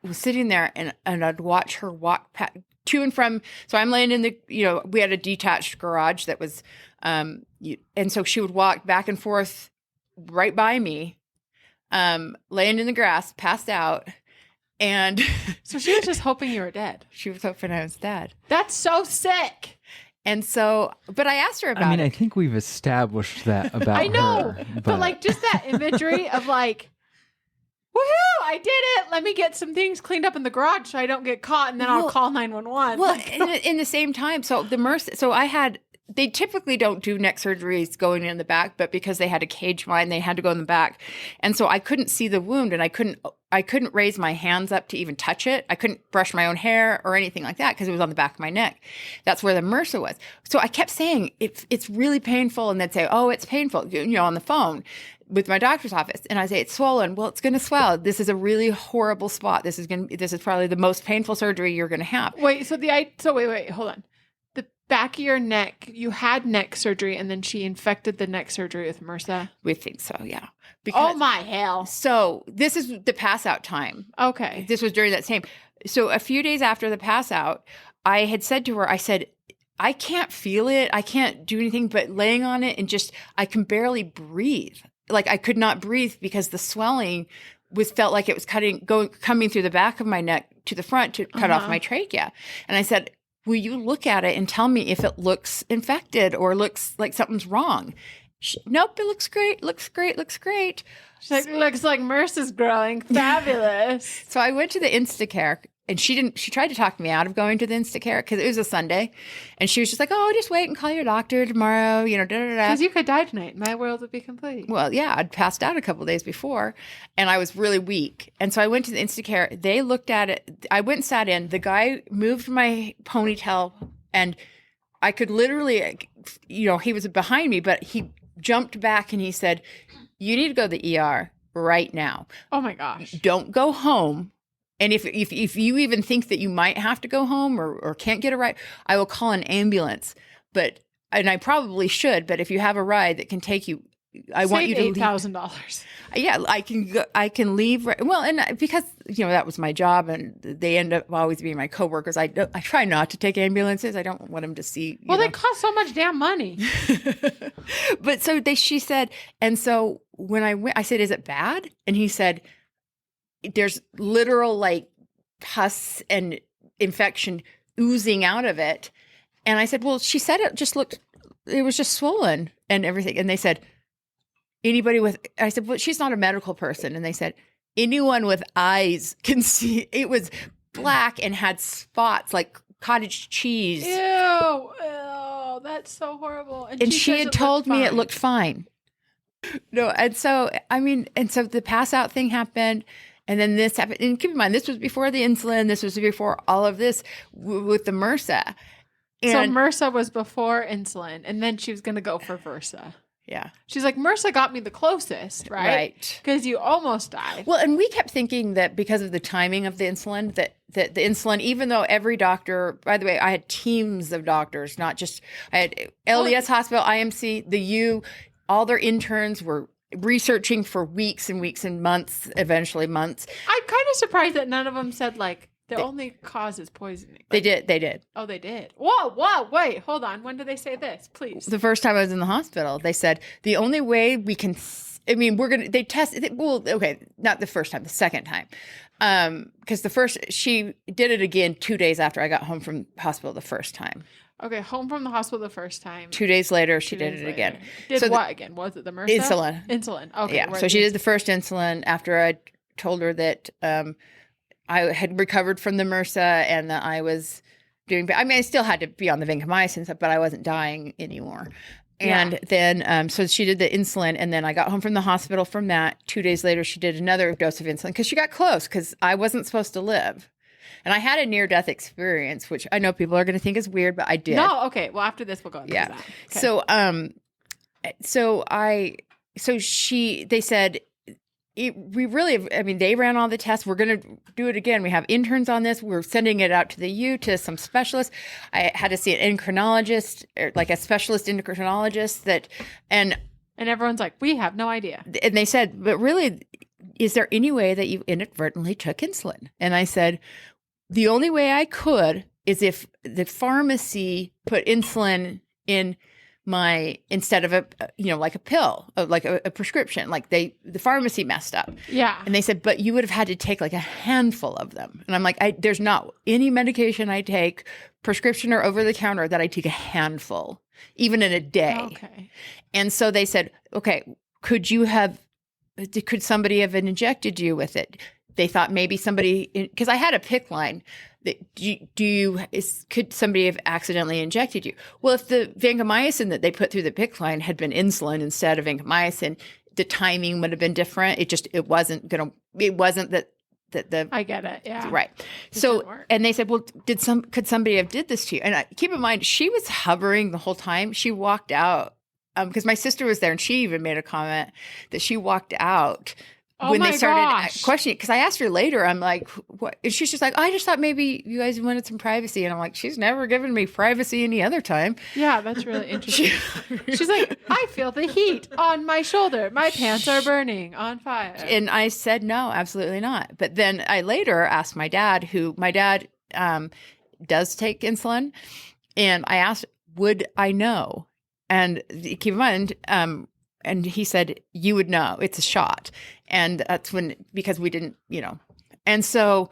was sitting there and I'd watch her walk to and from. So I'm laying in we had a detached garage that was, and so she would walk back and forth right by me, laying in the grass, passed out. And so she was just hoping you were dead. She was hoping I was dead. That's so sick. And so, but I asked her about it. I think we've established that about her. I know, but just that imagery of woohoo, I did it. Let me get some things cleaned up in the garage so I don't get caught and then I'll call 911. Well, in the same time, so I had they typically don't do neck surgeries going in the back, but because they had to cage mine, they had to go in the back. And so I couldn't see the wound, and I couldn't raise my hands up to even touch it. I couldn't brush my own hair or anything like that because it was on the back of my neck. That's where the MRSA was. So I kept saying, it's really painful. And they'd say, oh, it's painful, on the phone with my doctor's office. And I say, it's swollen. Well, it's going to swell. This is a really horrible spot. This is probably the most painful surgery you're going to have. Wait, wait, hold on. The back of your neck, you had neck surgery, and then she infected the neck surgery with MRSA? We think so, yeah. Oh my hell. So this is the pass out time. Okay. This was during that same. So a few days after the pass out, I had said to her, I said, I can't feel it. I can't do anything but laying on it, and I can barely breathe. Like I could not breathe because the swelling felt like it was coming through the back of my neck to the front to cut off my trachea. And I said, will you look at it and tell me if it looks infected or looks like something's wrong? Nope, it looks great. Looks great. She's like, looks like MRSA's growing. Fabulous. So I went to the Instacare, and she tried to talk me out of going to the Instacare because it was a Sunday. And she was just like, oh, just wait and call your doctor tomorrow, Because you could die tonight. My world would be complete. Well, yeah, I'd passed out a couple of days before, and I was really weak. And so I went to the Instacare. They looked at it. I went and sat in. The guy moved my ponytail, and I could literally, he was behind me, but he jumped back and he said, you need to go to the ER right now. Oh my gosh. Don't go home. And if you even think that you might have to go home or can't get a ride, I will call an ambulance. And I probably should, but if you have a ride that can take you, I want you to leave. $8,000. Yeah, I can leave. Well, and because, that was my job, and they end up always being my coworkers. I try not to take ambulances. I don't want them to see. Well, they cost so much damn money. But so she said, and so when I went, I said, is it bad? And he said, there's literal like pus and infection oozing out of it. And I said, well, she said it was just swollen and everything. And they said, I said, well, she's not a medical person. And they said, anyone with eyes can see. It was black and had spots like cottage cheese. Ew, that's so horrible. And she had told me it looked fine. No, and so, the pass out thing happened. And then this happened. And keep in mind, this was before the insulin. This was before all of this with the MRSA. So MRSA was before insulin, and then she was going to go for Versa. Yeah. She's like, MRSA got me the closest, right? Right. Because you almost died. Well, and we kept thinking that because of the timing of the insulin, that the insulin, even though every doctor, by the way, I had teams of doctors, not just, I had LDS Hospital, IMC, the U, all their interns were researching for weeks and weeks and months, eventually months. I'm kind of surprised that none of them said like the only cause is poisoning. They did. Oh, they did. Whoa, wait, hold on. When did they say this? Please. The first time I was in the hospital, they said the only way we can, they tested, well, okay, not the first time, the second time. Because she did it again 2 days after I got home from hospital the first time. Okay, home from the hospital the first time. 2 days later, she did it again. What again? Was it the MRSA? Insulin. Okay. Yeah. So she did the first insulin after I told her that I had recovered from the MRSA and that I was doing. I still had to be on the vancomycin, but I wasn't dying anymore. And then, so she did the insulin, and then I got home from the hospital from that. 2 days later, she did another dose of insulin because she got close because I wasn't supposed to live. And I had a neardeath experience, which I know people are going to think is weird, but I did. No, okay. Well, after this, we'll go into that. Okay. They said, they ran all the tests. We're going to do it again. We have interns on this. We're sending it out to the U to some specialists. I had to see an endocrinologist, like a specialist endocrinologist and everyone's like, we have no idea. And they said, but really, is there any way that you inadvertently took insulin? And I said, the only way I could is if the pharmacy put insulin in instead of like a pill, like a prescription, like the pharmacy messed up. Yeah. And they said, but you would have had to take like a handful of them. And I'm like, there's not any medication I take, prescription or over the counter, that I take a handful, even in a day. Okay. And so they said, okay, could somebody have injected you with it? They thought maybe somebody, because I had a PICC line could somebody have accidentally injected you? Well, if the vancomycin that they put through the PICC line had been insulin instead of vancomycin, the timing would have been different. It wasn't that the I get it. Yeah. right. So, and they said, well, could somebody have did this to you? And keep in mind, she was hovering the whole time. She walked out because my sister was there, and she even made a comment that she walked out when they started questioning. Because I asked her later, I'm like, what? And she's just like, I just thought maybe you guys wanted some privacy. And I'm like, she's never given me privacy any other time. Yeah, that's really interesting. She's like, I feel the heat on my shoulder. My pants are burning on fire. And I said, no, absolutely not. But then I later asked my dad, does take insulin. And I asked, would I know? And keep in mind, and he said, you would know, it's a shot. And that's because we didn't, and so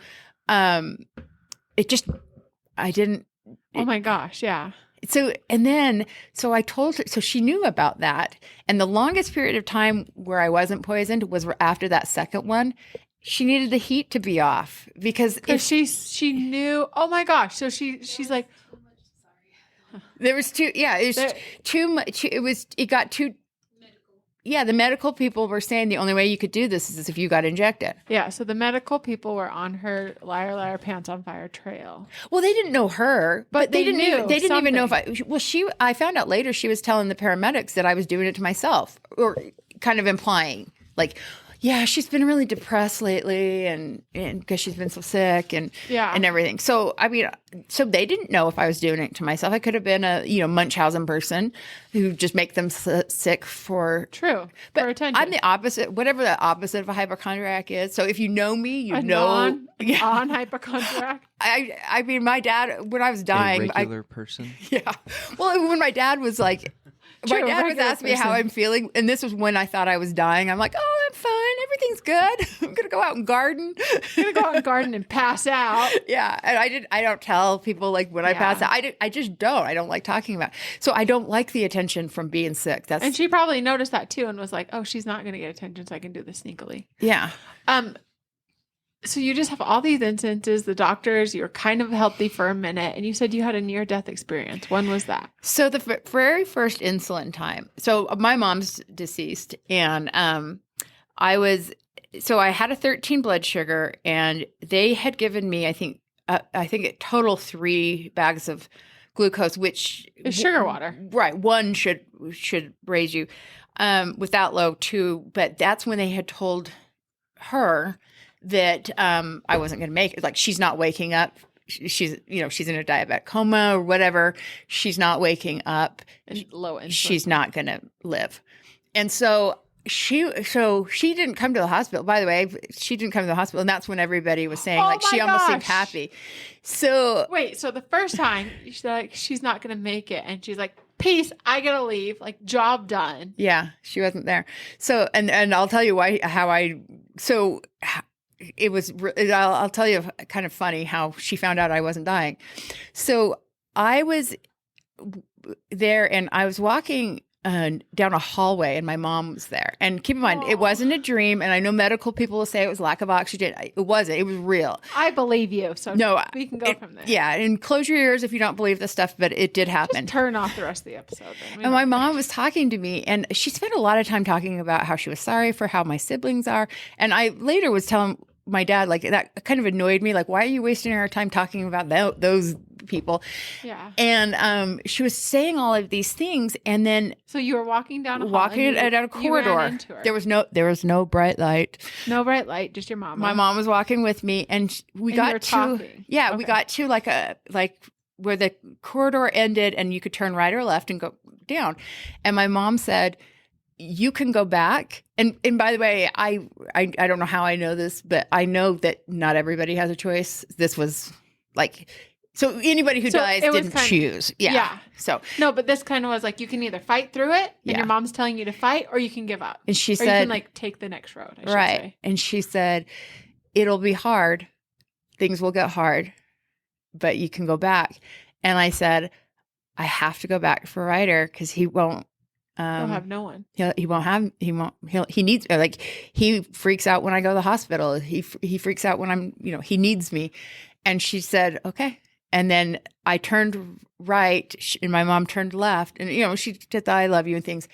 I didn't. Oh my gosh. Yeah. So I told her, so she knew about that. And the longest period of time where I wasn't poisoned was after that second one. She needed the heat to be off because she knew, oh my gosh. So she's like, there was too much. It got too. Yeah, the medical people were saying the only way you could do this is if you got injected. Yeah, so the medical people were on her liar, liar, pants on fire trail. Well, they didn't know her, but they didn't even know if I found out later she was telling the paramedics that I was doing it to myself, or kind of implying like, yeah, she's been really depressed lately, and because she's been so sick and everything. So I mean, so they didn't know if I was doing it to myself. I could have been a Munchausen person who just make them sick for for attention. I'm the opposite, whatever the opposite of a hypochondriac is. So if you know me, you know on hypochondriac. I mean, my dad, when I was dying, a regular person. Yeah. Well, when my dad was like. My dad was asking me how I'm feeling, and this was when I thought I was dying. I'm like, oh, I'm fine. Everything's good. I'm going to go out and garden. And pass out. Yeah. And I don't tell people like when I pass out. I just don't. I don't like talking about it. So I don't like the attention from being sick. And she probably noticed that too and was like, oh, she's not going to get attention, so I can do this sneakily. Yeah. So you just have all these instances, the doctors, you're kind of healthy for a minute, and you said you had a near-death experience. When was that? So the very first insulin time. So my mom's deceased, and I had a 13 blood sugar, and they had given me, I think a total 3 bags of glucose, which is sugar water. Right. 1 should raise you with that low, 2. But that's when they had told her that I wasn't going to make it. Like, she's not waking up. She's in a diabetic coma or whatever. She's not waking up. And low insulin. She's not going to live. And so she didn't come to the hospital. By the way, she didn't come to the hospital. And that's when everybody was saying, she almost seemed happy. So wait, so the first time she's like, she's not going to make it. And she's like, peace, I gotta leave. Like, job done. Yeah, she wasn't there. So, and I'll tell you it was, I'll tell you kind of funny how she found out I wasn't dying. So I was there and I was walking down a hallway and my mom was there. And keep in mind, it wasn't a dream. And I know medical people will say it was lack of oxygen. It wasn't. It was real. I believe you. So no, we can go from there. Yeah. And close your ears if you don't believe this stuff, but it did happen. Just turn off the rest of the episode. And my mom was talking to me and she spent a lot of time talking about how she was sorry for how my siblings are. And I later was telling my dad, like, that kind of annoyed me. Like, why are you wasting our time talking about those people? Yeah. And she was saying all of these things, and then so you were walking down down a corridor. There was no bright light. No bright light, just your mom. My mom was walking with me, and we got to we got to like where the corridor ended, and you could turn right or left and go down. And my mom said, you can go back. And by the way, I don't know how I know this, but I know that not everybody has a choice. This was like, so anybody who dies didn't choose. Yeah. So no, but this kind of was like, you can either fight through it and your mom's telling you to fight, or you can give up. And she said, you can like take the next road. I should say. And she said, it'll be hard. Things will get hard, but you can go back. And I said, I have to go back for Ryder because he won't. He'll have no one. He needs, like, he freaks out when I go to the hospital. He freaks out when he needs me. And she said, okay. And then I turned right and my mom turned left. And, she did the I love you and things.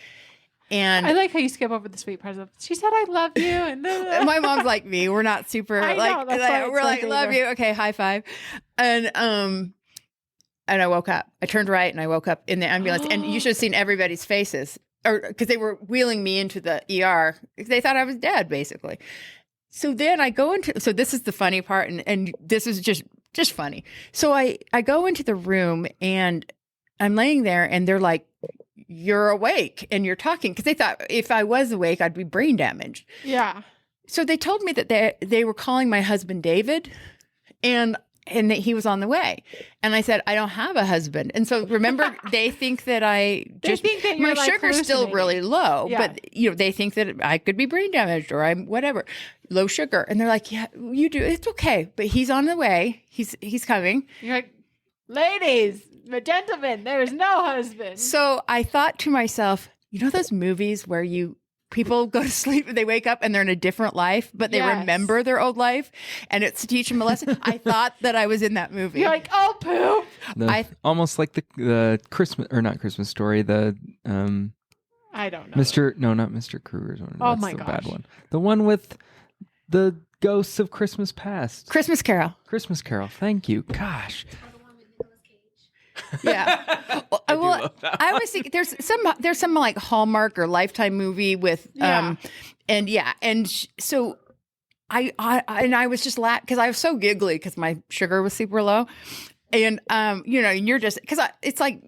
And I like how you skip over the sweet parts of, she said, I love you. And my mom's like me. We're not super I know, that's why it's we're my like, love favorite. you. Okay. High five. And I woke up. I turned right and I woke up in the ambulance. And you should have seen everybody's faces, or because they were wheeling me into the ER. They thought I was dead, basically. So then I go into. So this is the funny part, and this is just funny. So I go into the room and I'm laying there, and they're like, "You're awake and you're talking," because they thought if I was awake, I'd be brain damaged. Yeah. So they told me that they were calling my husband David, and that he was on the way. And I said, I don't have a husband. And so remember, they think that They think that you're my like sugar's still hallucinating. really low, Yeah. but they think that I could be brain damaged or I'm whatever, low sugar. And they're like, yeah, you do. It's okay. But he's on the way. He's coming. You're like, ladies, gentlemen, there's no husband. So I thought to myself, those movies where people go to sleep and they wake up and they're in a different life, but they Yes. remember their old life and it's to teach them a lesson. I thought that I was in that movie. You're like, oh, poop. Almost like the Christmas, or not Christmas Story, the I don't know. not Mr. Krueger's one. Oh That's my the gosh. bad one. The one with the ghosts of Christmas past. Christmas Carol. Christmas Carol. Thank you. Gosh. Yeah. I do love that I always think there's some like Hallmark or Lifetime movie with so I was just because I was so giggly because my sugar was super low. And and you're just because it's like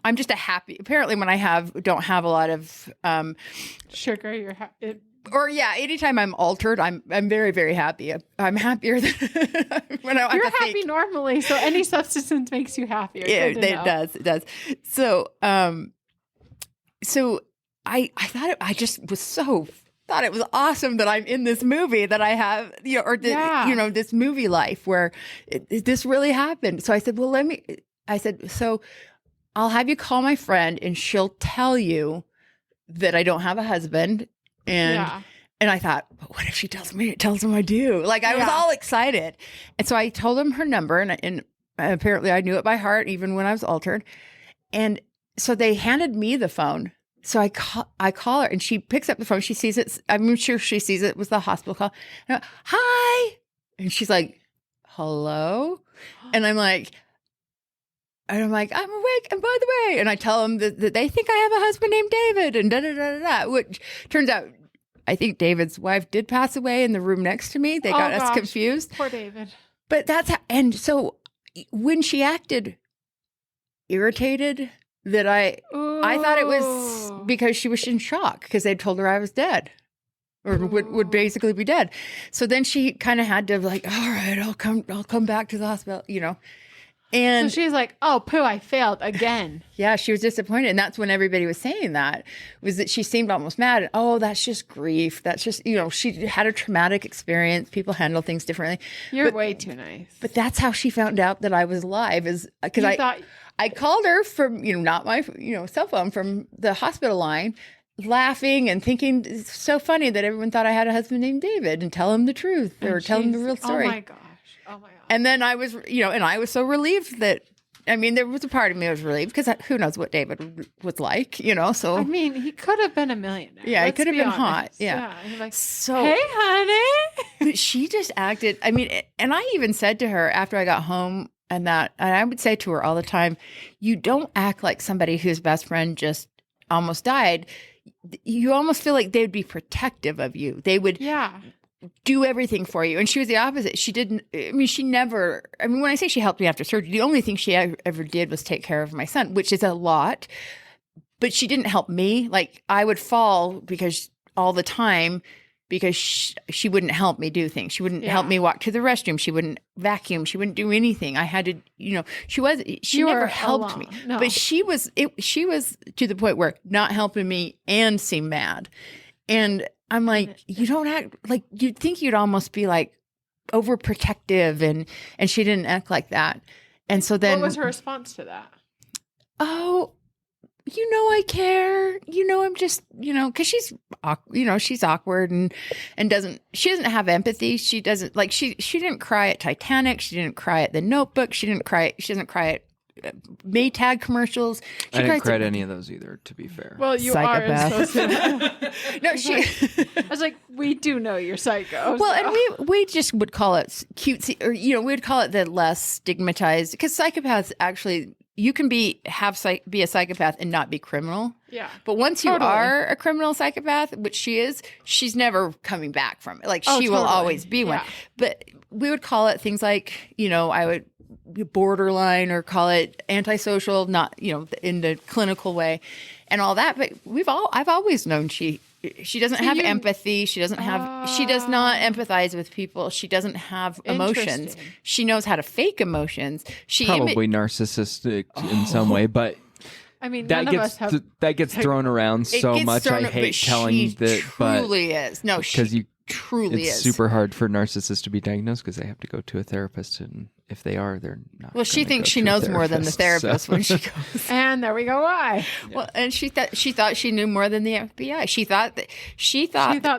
I'm just apparently when I don't have a lot of Sugar, anytime I'm altered, I'm very, very happy. I'm happier than when I you're have to happy think. normally, so any substance makes you happier. Yeah, Good to know. it does. So I thought I just was thought it was awesome that I'm in this movie that I have, this movie life where this really happened. So I said, so I'll have you call my friend and she'll tell you that I don't have a husband. And I thought, but what if she tells him I do? Like I was all excited. And so I told him her number and apparently I knew it by heart, even when I was altered. And so they handed me the phone. So I call her and she picks up the phone. She sees it. I'm sure she sees it was the hospital call. And hi. And she's like, hello. And I'm like, I'm awake. And by the way, and I tell them that they think I have a husband named David and da-da-da-da-da, which turns out I think David's wife did pass away in the room next to me. They got us confused. Poor David. But and so when she acted irritated that I thought it was because she was in shock because they told her I was dead or would basically be dead. So then she kind of had to like, all right, I'll come back to the hospital, And so she's like, oh, poo, I failed again. Yeah, she was disappointed. And that's when everybody was saying that, was that she seemed almost mad. Oh, that's just grief. That's just, she had a traumatic experience. People handle things differently. You're way too nice. But that's how she found out that I was alive, is because I called her from, not my, cell phone, from the hospital line, laughing and thinking it's so funny that everyone thought I had a husband named David and tell him the truth or tell him the real story. Oh my gosh. And then I was, and I was so relieved that, there was a part of me that was relieved because who knows what David was like, so. He could have been a millionaire. Yeah, he could have been honest. hot. Yeah. He's like, so, hey, honey. But she just acted, and I even said to her after I got home and I would say to her all the time, you don't act like somebody whose best friend just almost died. You almost feel like they would be protective of you. They would do everything for you. And she was the opposite. She didn't, she never, when I say she helped me after surgery, the only thing she ever did was take care of my son, which is a lot, but she didn't help me. Like I would fall all the time because she wouldn't help me do things. She wouldn't help me walk to the restroom. She wouldn't vacuum. She wouldn't do anything. I had to, she never helped me, but she was to the point where not helping me and seemed mad. And I'm like, you don't act like, you'd think you'd almost be like overprotective, and she didn't act like that. And so then, what was her response to that? Oh, I care. I'm just, because she's awkward and doesn't have empathy. She doesn't she didn't cry at Titanic. She didn't cry at The Notebook. She doesn't cry at Maytag commercials. I didn't cry at any of those either, to be fair. Well, you Psychopath. are supposed to. No, I was like, we do know you're psycho. Well, so. and we just would call it cutesy, or we would call it the less stigmatized, because psychopaths actually, you can be a psychopath and not be criminal. Yeah. But once you are a criminal psychopath, which she is, she's never coming back from it. Like she will always be one. But we would call it things like, I would borderline, or call it antisocial, not, in the clinical way and all that. But I've always known she doesn't have empathy. She does not empathize with people. She doesn't have emotions. She knows how to fake emotions. Probably narcissistic in some way, but I mean, that gets thrown around so much. I hate telling that, but truly is. No, she truly it's is. super hard for narcissists to be diagnosed because they have to go to a therapist, and if they are, they're not. Well, she thinks she knows more than the therapist when she goes. And there we go. Why? Yeah. Well, and she thought she knew more than the FBI. She thought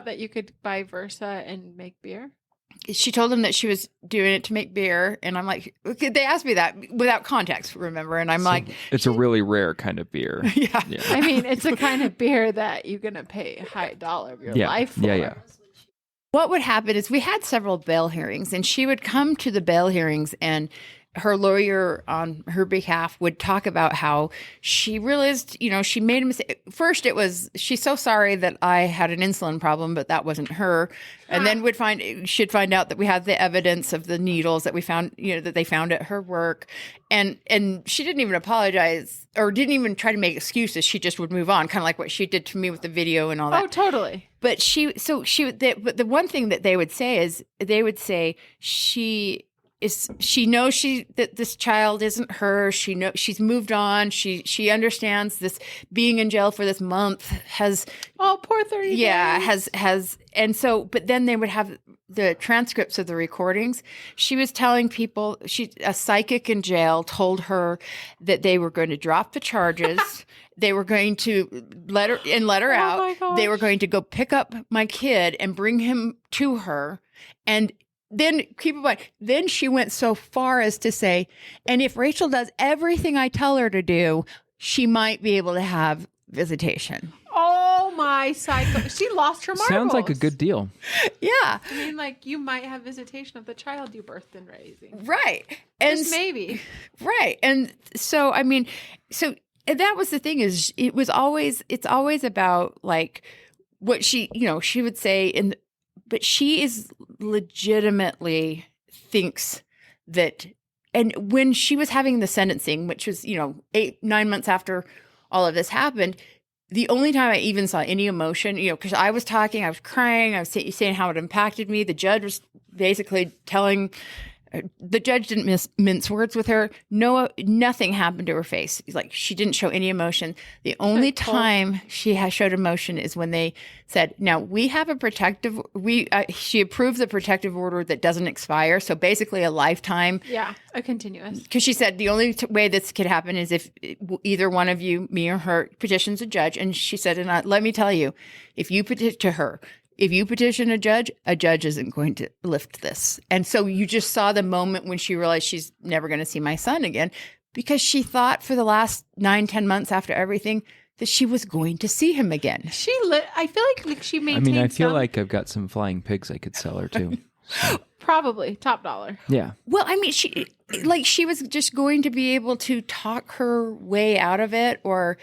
that you could buy Versa and make beer. She told them that she was doing it to make beer, and I'm like, they asked me that without context, remember? And I'm like, it's a really rare kind of beer. Yeah. I mean, it's the kind of beer that you're gonna pay a high dollar of your life for. Yeah. What would happen is we had several bail hearings, and she would come to the bail hearings, and her lawyer on her behalf would talk about how she realized, she made a mistake. First, it was, she's so sorry that I had an insulin problem, but that wasn't her. And then she'd find out that we had the evidence of the needles that we found, that they found at her work. And she didn't even apologize or didn't even try to make excuses. She just would move on, kind of like what she did to me with the video and all that. Oh, totally. But but the one thing that they would say is, she knows that this child isn't her. She knows she's moved on. She understands this being in jail for this month has. Oh, poor 30 days. Yeah, has. And so, but then they would have the transcripts of the recordings. She was telling people, a psychic in jail told her that they were going to drop the charges. They were going to let her out. They were going to go pick up my kid and bring him to her. And then keep in mind, then she went so far as to say, and if Rachel does everything I tell her to do, she might be able to have visitation. Oh my psycho! She lost her marbles. Sounds like a good deal. Yeah. I mean, you might have visitation of the child you birthed and raising. Right. And just maybe. Right. And so, I mean, and that was the thing, is it's always about like what she would say but she is legitimately thinks that, and when she was having the sentencing, which was, 8-9 months after all of this happened, the only time I even saw any emotion, because I was talking, I was crying, I was saying how it impacted me. The judge was basically the judge didn't mince words with her. No, nothing happened to her face. Like, she didn't show any emotion. The only time she has showed emotion is when they said, "Now we have a protective." She approved the protective order that doesn't expire, so basically a lifetime. Yeah, a continuous. Because she said the only way this could happen is if either one of you, me or her, petitions a judge. And she said, "And let me tell you, if you petition a judge isn't going to lift this." And so you just saw the moment when she realized she's never going to see my son again, because she thought for the last 9-10 months after everything that she was going to see him again. I feel like she maintained. I mean, I feel like I've got some flying pigs I could sell her too. Probably top dollar. Yeah. Well, I mean, she was just going to be able to talk her way out of it, or.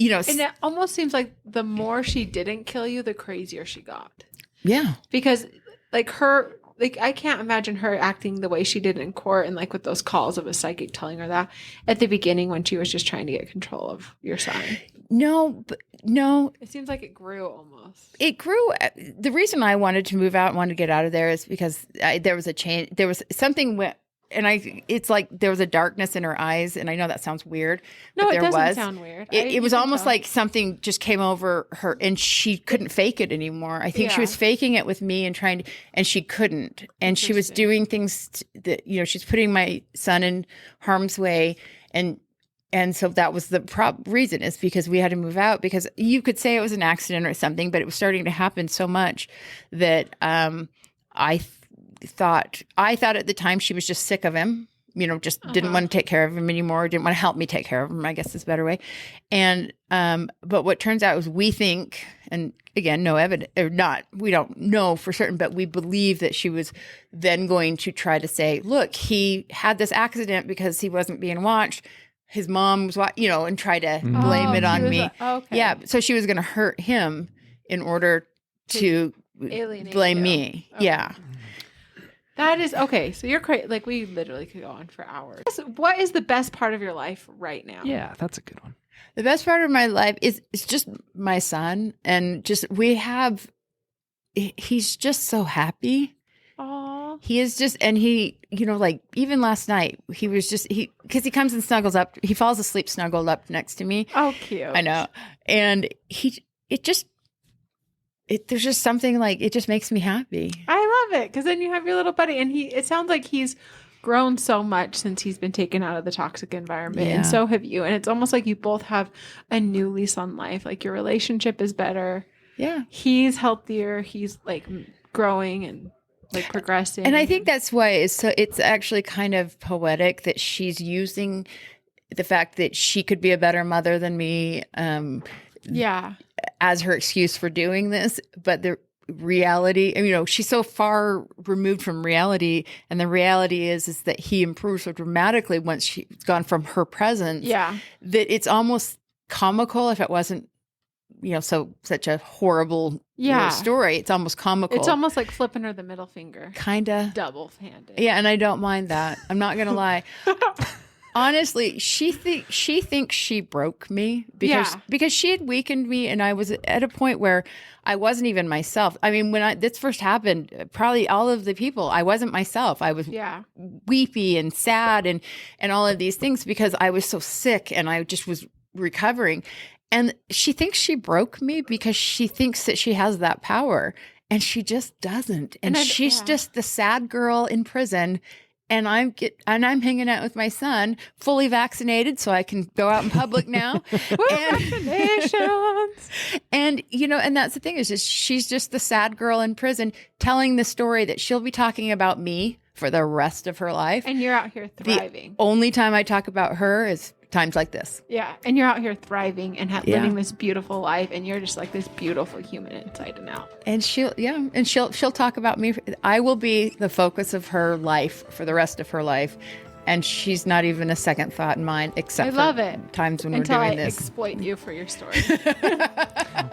And it almost seems like the more she didn't kill you, the crazier she got. Yeah. Because I can't imagine her acting the way she did in court, and like with those calls of a psychic telling her that at the beginning when she was just trying to get control of your son. No. It seems like it grew almost. It grew. The reason I wanted to move out and wanted to get out of there is because there was a change. There was something and it's like there was a darkness in her eyes, and I know that sounds weird. No, but it doesn't sound weird. It was almost like something just came over her, and she couldn't fake it anymore. I think she was faking it with me and she couldn't. And she was doing things that, she's putting my son in harm's way, and And so that was the reason, is because we had to move out, because you could say it was an accident or something, but it was starting to happen so much that I thought at the time she was just sick of him, just didn't want to take care of him anymore, didn't want to help me take care of him, I guess is a better way. And but what turns out is, we think, and again, no evidence, or not, we don't know for certain, but we believe that she was then going to try to say, look, he had this accident because he wasn't being watched. His mom was, and try to blame it on me. Okay. Yeah. So she was going to hurt him in order to blame you. me. Okay. Yeah. That is okay. So you're crazy. Like, we literally could go on for hours. What is the best part of your life right now? Yeah, that's a good one. The best part of my life is just my son, and just he's just so happy. Aww. He is just, and he, like even last night, he was just, because he comes and snuggles up, he falls asleep snuggled up next to me. Oh, cute. I know. And there's just something, like, it just makes me happy. I love it, because then you have your little buddy, and it sounds like he's grown so much since he's been taken out of the toxic environment, and so have you. And it's almost like you both have a new lease on life. Like, your relationship is better. Yeah. He's healthier. He's like growing and like progressing. And I think that's why it's actually kind of poetic that she's using the fact that she could be a better mother than me. As her excuse for doing this, but the reality, she's so far removed from reality, and the reality is that he improves so dramatically once she's gone from her presence. Yeah, that it's almost comical if it wasn't, such a horrible story. It's almost comical. It's almost like flipping her the middle finger, kind of double-handed. Yeah, and I don't mind that. I'm not gonna lie. Honestly, she thinks she broke me because she had weakened me, and I was at a point where I wasn't even myself. I mean, when this first happened, probably all of the people, I wasn't myself. I was weepy and sad and all of these things because I was so sick and I just was recovering. And she thinks she broke me because she thinks that she has that power, and she just doesn't. And she's just the sad girl in prison. And I'm hanging out with my son, fully vaccinated, so I can go out in public now. Vaccinations. And and that's the thing, is just she's just the sad girl in prison, telling the story that she'll be talking about me for the rest of her life. And you're out here thriving. The only time I talk about her is times like this. Yeah, and you're out here thriving and living this beautiful life, and you're just like this beautiful human inside and out. And she'll talk about me. I will be the focus of her life for the rest of her life, and she's not even a second thought in mine, except times when we're doing this. Exploit you for your story.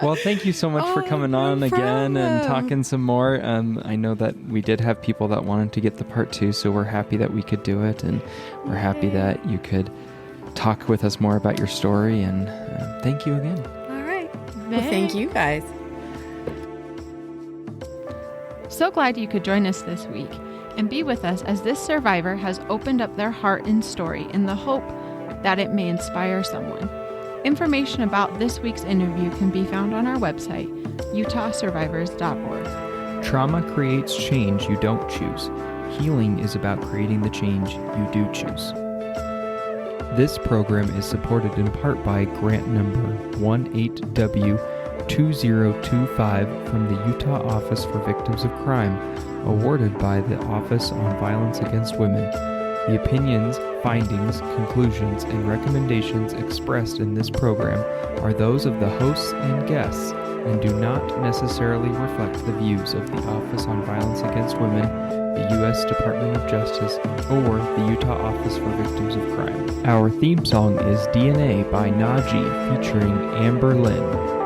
Well, thank you so much for coming on again and talking some more. I know that we did have people that wanted to get the part 2, so we're happy that we could do it, and we're happy that you could talk with us more about your story, and thank you again. All right. Well, thank you guys. So glad you could join us this week and be with us as this survivor has opened up their heart and story in the hope that it may inspire someone. Information about this week's interview can be found on our website, utahsurvivors.org. Trauma creates change you don't choose. Healing is about creating the change you do choose. This program is supported in part by grant number 18W2025 from the Utah Office for Victims of Crime, awarded by the Office on Violence Against Women. The opinions, findings, conclusions, and recommendations expressed in this program are those of the hosts and guests and do not necessarily reflect the views of the Office on Violence Against Women, the U.S. Department of Justice, or the Utah Office for Victims of Crime. Our theme song is DNA by Naji featuring Amber Lynn.